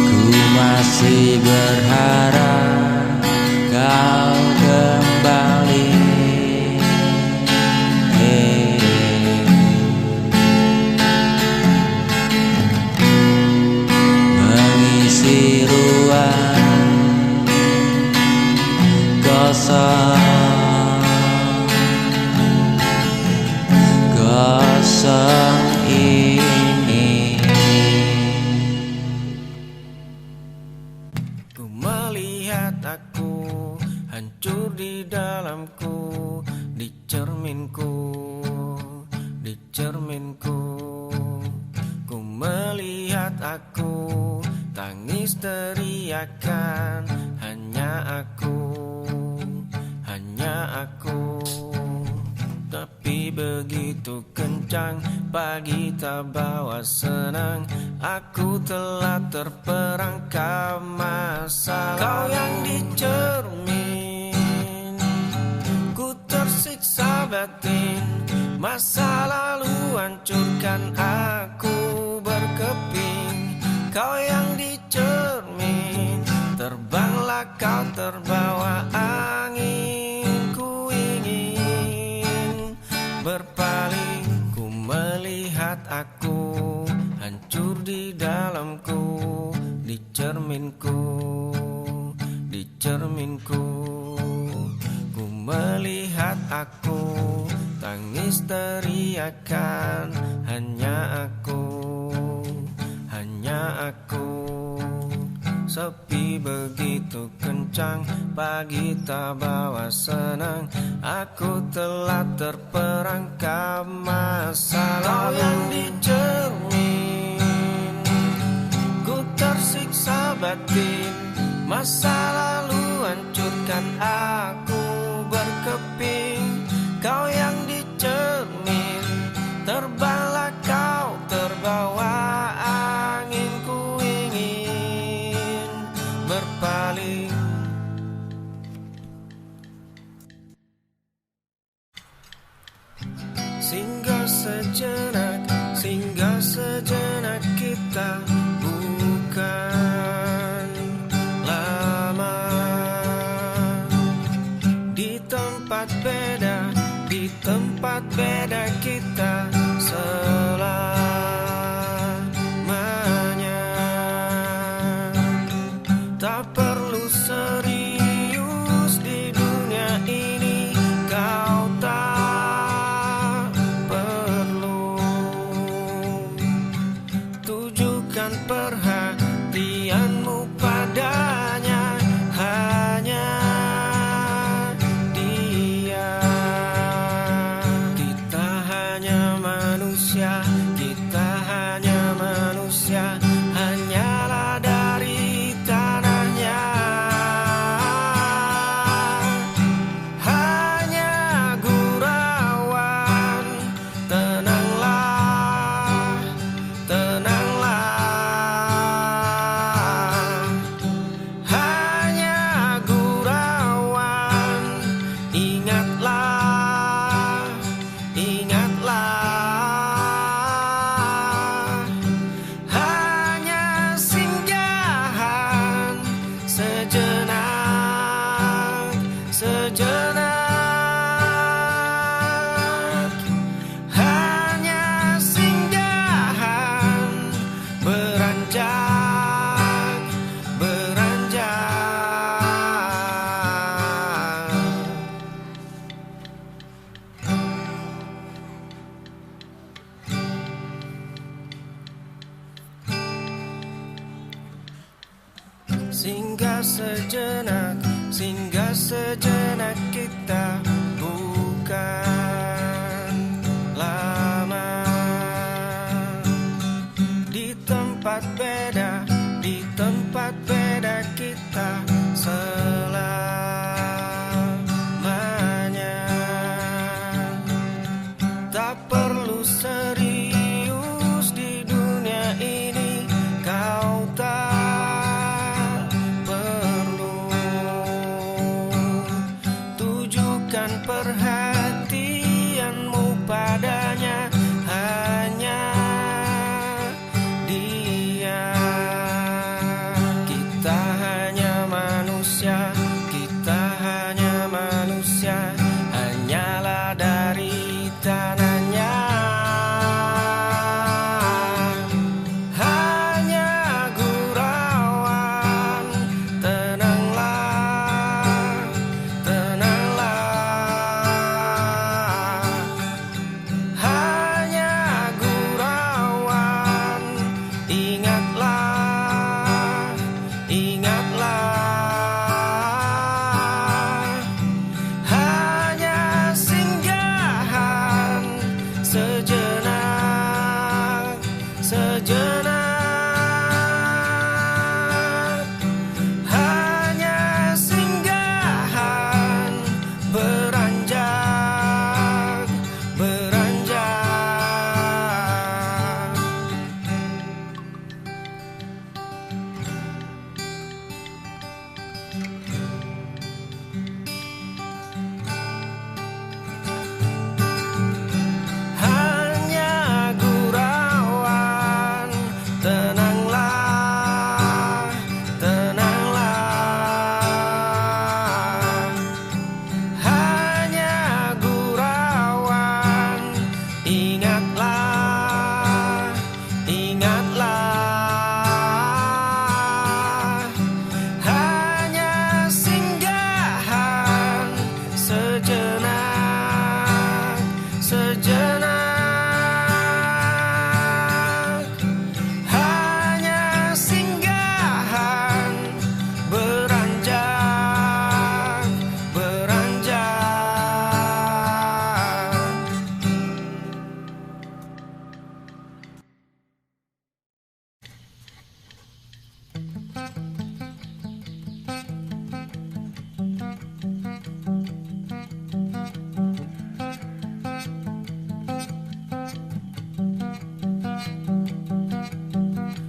Ku masih berharap kau kembali. cerminku. Ku melihat aku, tangis teriakan, hanya aku, hanya aku. Tapi begitu kencang, pagi tak bawa senang. Aku telah terperangkap masa lalu. Kau yang dicermin, ku tersiksa batin. Masa lalu hancurkan aku berkeping. Kau yang dicermin, terbanglah kau terbawa angin. Ku ingin berpaling, ku melihat aku hancur di dalamku, di cerminku, di cerminku. Ku melihat aku, tangis teriakan, hanya aku, hanya aku. Sepi begitu kencang, pagi tak bawa senang. Aku telah terperangkap masa lalu. Kau yang dicermin, ku tersiksa batin. Masa lalu hancurkan aku berkeping. Kau yang dicermin, terbanglah kau terbawa angin. Ku ingin berpaling. Singgah sejenak, singgah sejenak kita, bukan lama. Di tempat beda, di tempat beda kita selamanya. Tak perlu serius di dunia ini, kau tak perlu tujukan perhatianmu padanya, hanya dia. Kita hanya manusia, kita hanya manusia, hanyalah dari tanahnya. Hanya gurauan, tenanglah, tenanglah. Hanya gurauan, ingatlah, ingatlah. Hanya singgahan sejenak, sejenak. Hanya singgahan beranjak, beranjak. Singgah sejenak, singgah sejenak kita, bukan lama. Di tempat beda, di tempat beda kita selamanya. Tak perlu serius di dunia ini, kau tak perlu tujukan sejenak, hanya singgahan beranjak, beranjak.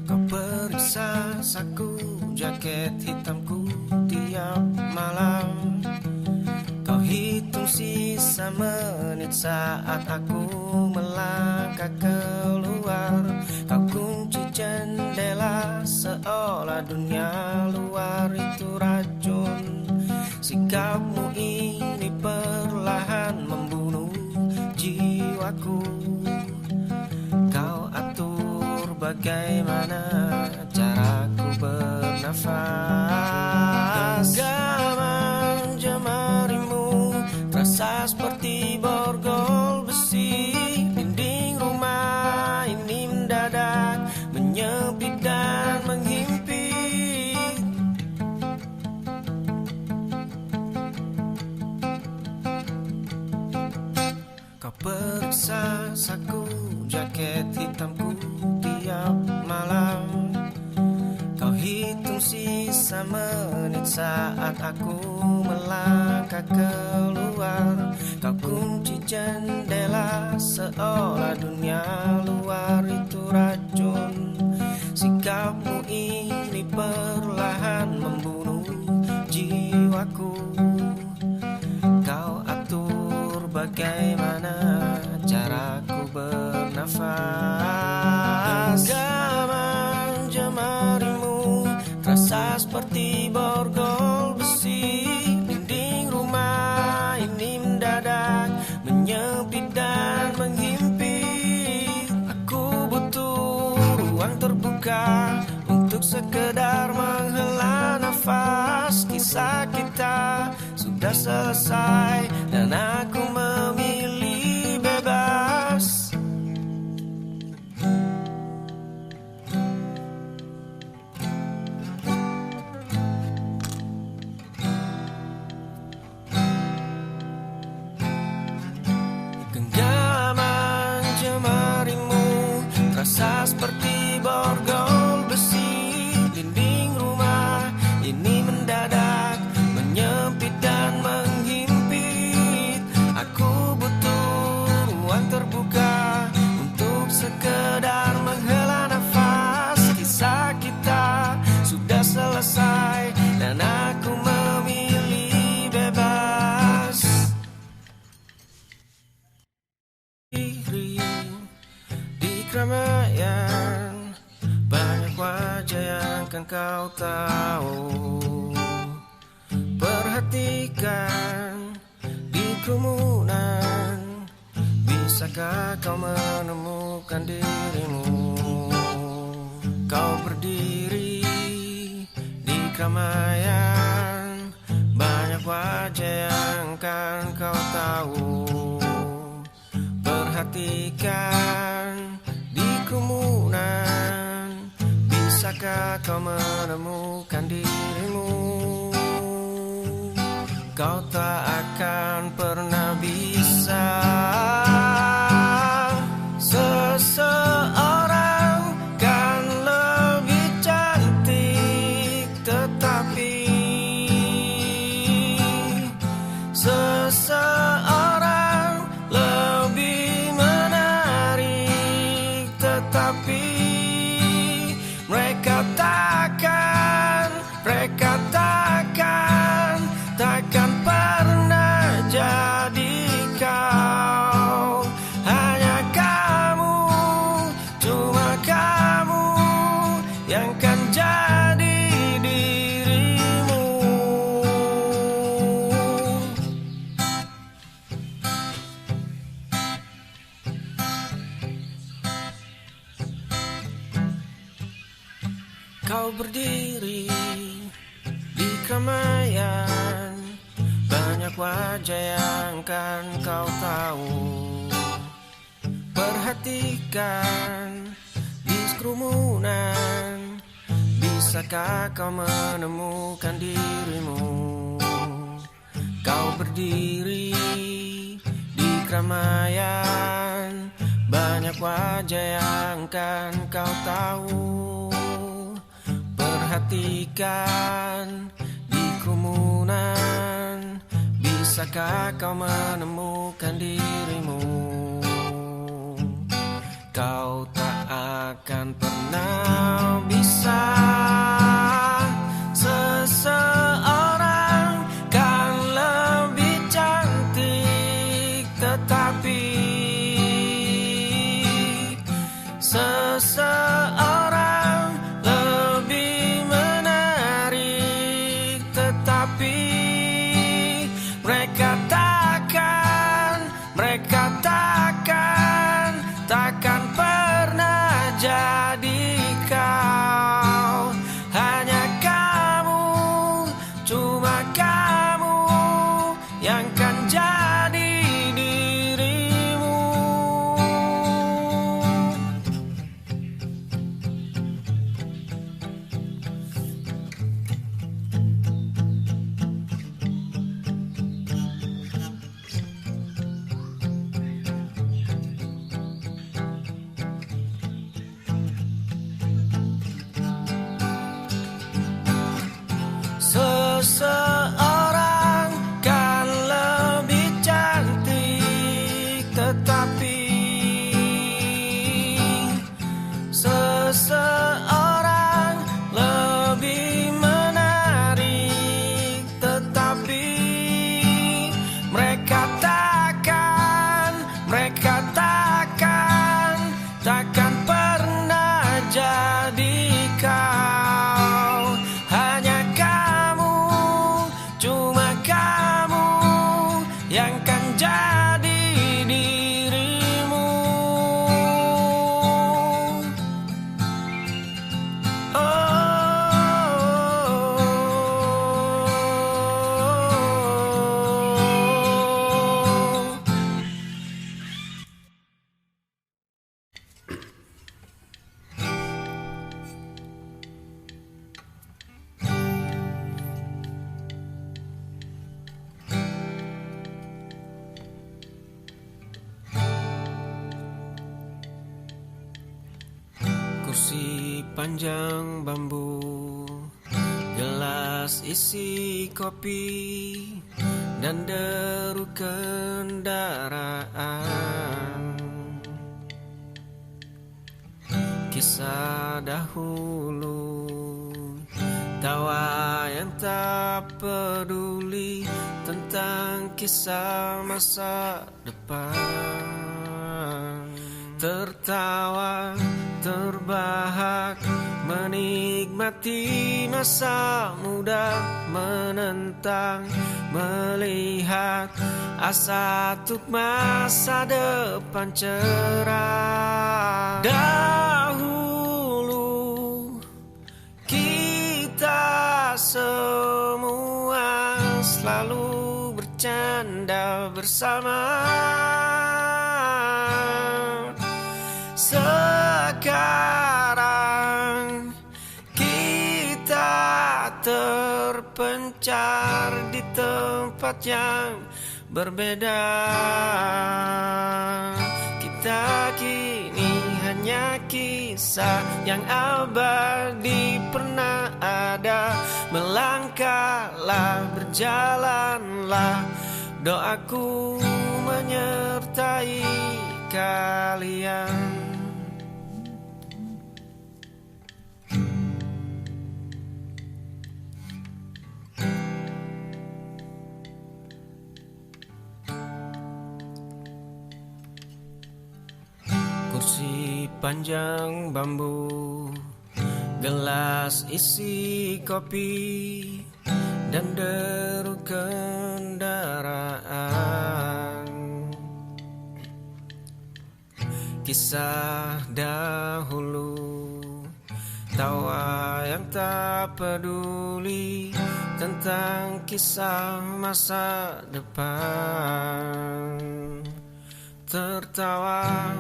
Kau periksa saku jaket hitamku tiap malam. Kau hitung sisa menit saat aku melangkah keluar. Kau kunci jendela seolah dunia luar itu racun. Sikapmu ini perlahan membunuh jiwaku. Kau atur bagaimana caraku bernafas. Genggaman jemarimu terasa seperti borgol besi. Dinding rumah ini mendadak menyempit dan menghimpit. Kau periksa saku jaket hitamku tiap malam. Kau hitung sisa menit saat aku melangkah keluar. Kau kunci jendela seolah dunia luar itu racun. Sikapmu ini perlahan membunuh jiwaku. Kau atur bagaimana caraku bernafas. Genggaman jemarimu terasa seperti borgol besi. Dinding rumah ini mendadak menyempit dan menghimpit. Aku butuh ruang terbuka untuk sekedar menghela nafas. Kisah kita sudah selesai dan aku memilih bebas. Genggaman jemarimu terasa seperti borgol besi. Dinding rumah ini mendadak menyempit dan menghimpit. Aku butuh ruang terbuka untuk sekedar menghela nafas. Kisah kita sudah selesai dan aku memilih bebas. Diri di keramaian, banyak wajah yang kan kau tahu. Perhatikan di kerumunan, bisakah kau menemukan dirimu? Kau berdiri di keramaian, banyak wajah yang kan kau tahu. Perhatikan di kerumunan, bisakah kau menemukan dirimu? Kau tak akan pernah bisa. Seseorang kan lebih cantik, tetapi seseorang lebih menarik, tetapi mereka takkan pernah jadi kau. Hanya kamu, cuma kamu yang kan jadi dirimu. Kau berdiri di keramaian, banyak wajah yang kan kau tahu. perhatikan di kerumunan, bisakah kau menemukan dirimu? Kau berdiri di keramaian, banyak wajah yang kan kau tahu. Perhatikan di kerumunan, bisakah kau menemukan dirimu? Kau tak akan pernah bisa. Seseorang kan lebih cantik, tetapi seseorang lebih menarik, tetapi mereka takkan pernah jadi kau. Hanya kamu, cuma kamu yang kan jadi dirimu. Seseorang kan lebih cantik, tetapi seseorang lebih menarik, tetapi mereka takkan pernah jadi kau. Hanya kamu, cuma kamu yang kan jadi dirimu. Kursi panjang bambu, gelas isi kopi, dan deru kendaraan. Kisah dahulu, tawa yang tak peduli tentang kisah masa depan. Tertawa, terbahak, menikmati masa muda, menentang, melihat asa untuk masa depan cerah. Dahulu kita semua selalu bercanda bersama. Sekarang kita terpencar di tempat yang berbeda. Kita kini hanya kisah yang abadi pernah ada. Melangkahlah, berjalanlah, doaku menyertai kalian. Kursi panjang bambu, gelas isi kopi, dan deru kendaraan. Kisah dahulu, tawa yang tak peduli tentang kisah masa depan. Tertawa,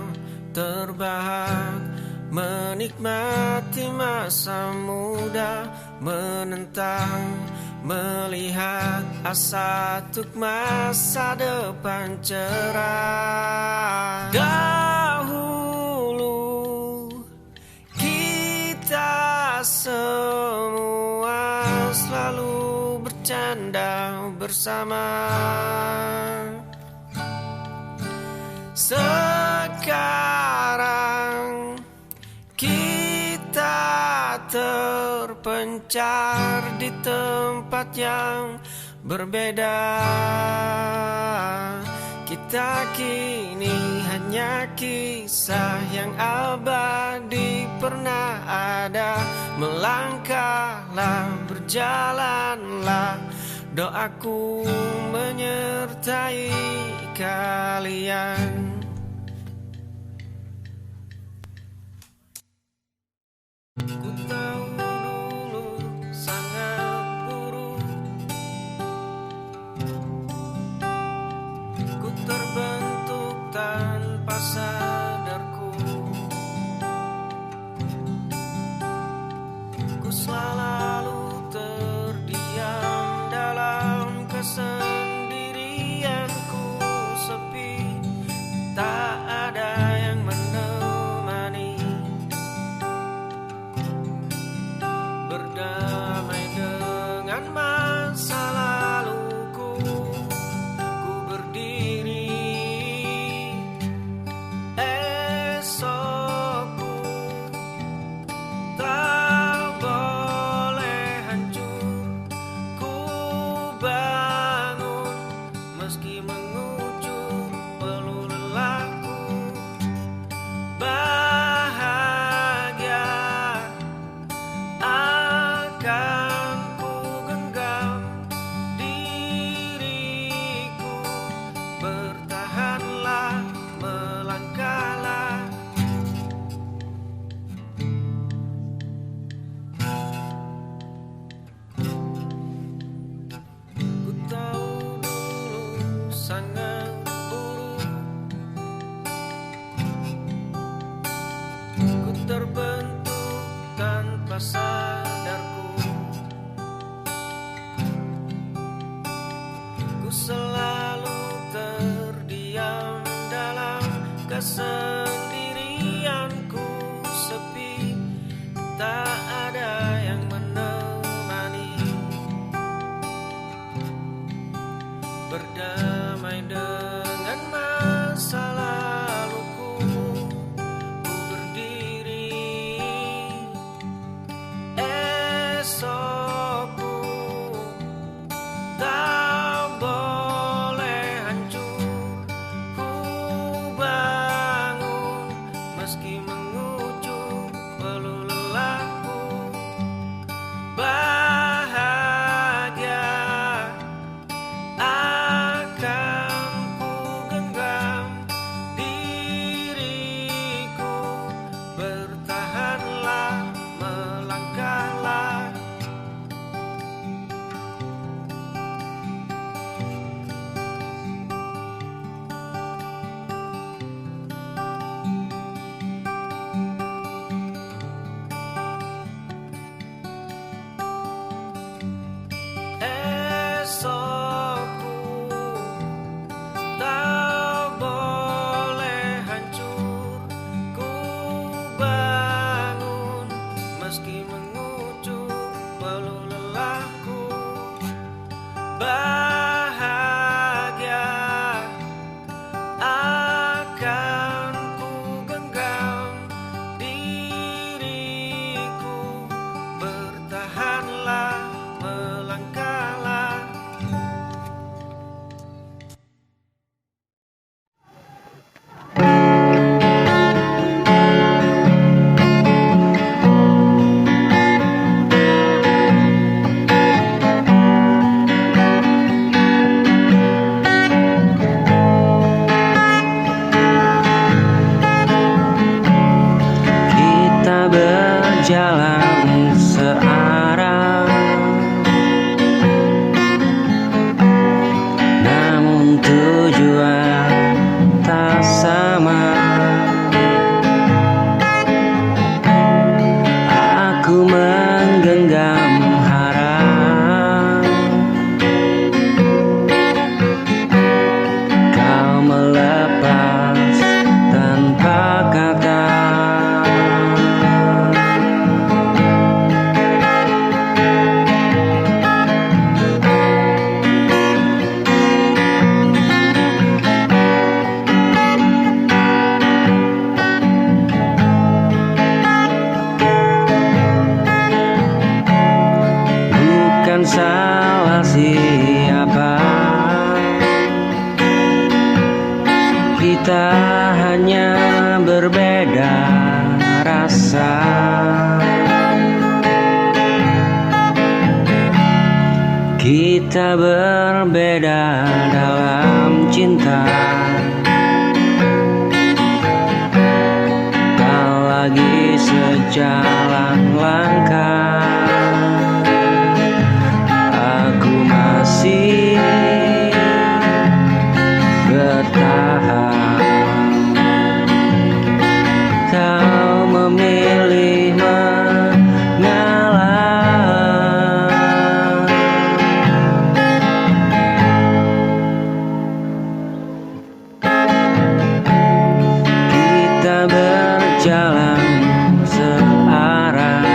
terbahak menikmati masa muda, menentang, melihat asa untuk masa depan cerah. Dahulu kita semua selalu bercanda bersama. Sekarang kita terpencar di tempat yang berbeda. Kita kini hanya kisah yang abadi pernah ada. Melangkahlah, berjalanlah, doaku menyertai kalian. Ku tahu dulu sangat buruk, ku terbentuk tanpa sadarku. Ku selalu terdiam dalam kesendirianku sepi. Tak ada yang menemani. Berdamai dengan masa laluku, ku berdiri. Esokku tak boleh hancur. Ku bangun meski mengucur peluh lelahku. Bahagia akan ku genggam diriku. Bertahanlah, melangkahlah. Ku tahu dulu sangat buruk, ku terbentuk tanpa sadarku. Ku selalu terdiam dalam kesendirianku sepi. Tak ada yang menemani. Berdamai dengan masa laluku, ku berdiri. Esokku tak boleh hancur. Ku bangun hanya berbeda rasa. Kita berbeda dalam cinta, tak lagi sejalan langkah. Aku masih bertahan, kau memilih mengalah. Kita berjalan searah,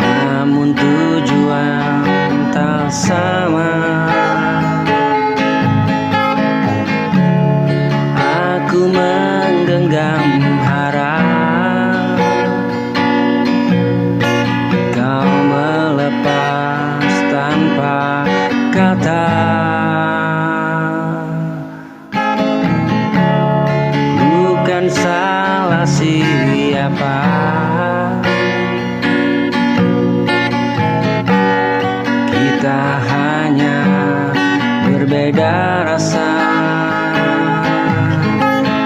namun tujuan tak sama. Aku menggenggam harap kau melepas tanpa kata. Bukan salah siapa, kita hanya berbeda rasa.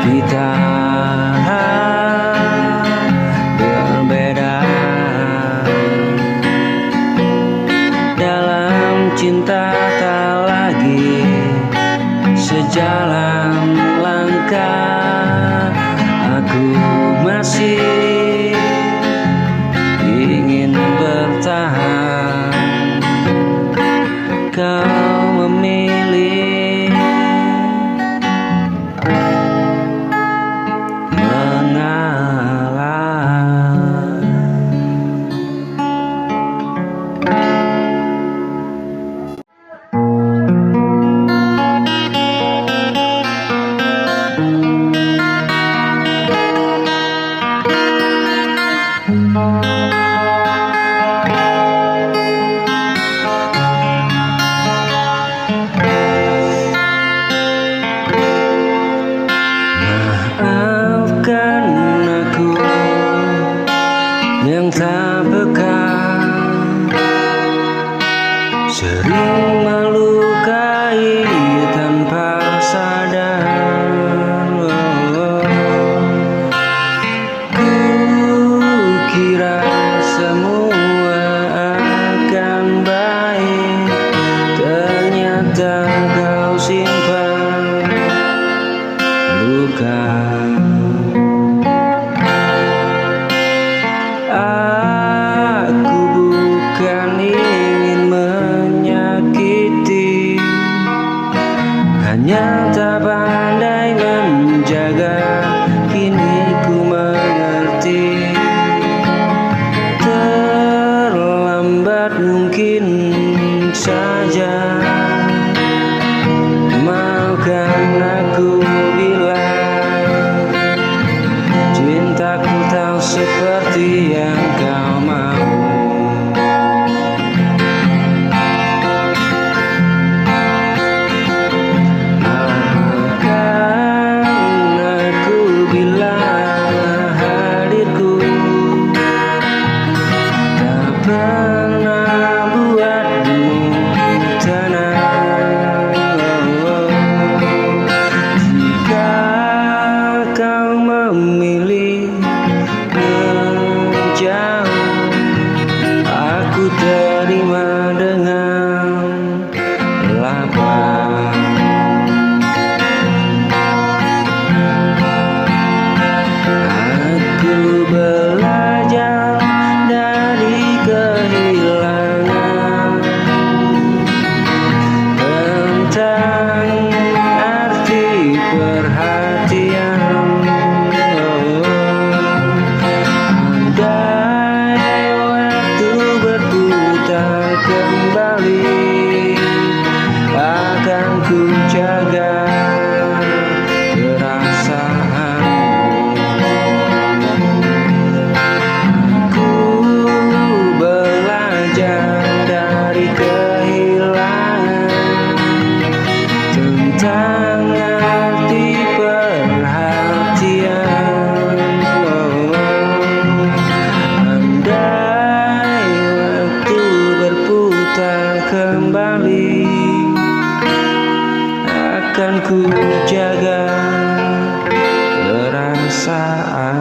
Kita berbeda dalam cinta, tak lagi sejalan langkah. Aku masih ingin bertahan, kau memilih mengalah. Maafkan aku yang tak peka, sering melukai tanpa sadar. Ku kira semua akan baik, ternyata kau simpan luka. Aku bukan ingin menyakiti, hanya tak pandai menjaga. Kini ku mengerti, terlambat mungkin saja. Maafkan aku bila cintaku tak seperti yang kau mau. Maafkan aku akan ku jaga perasaan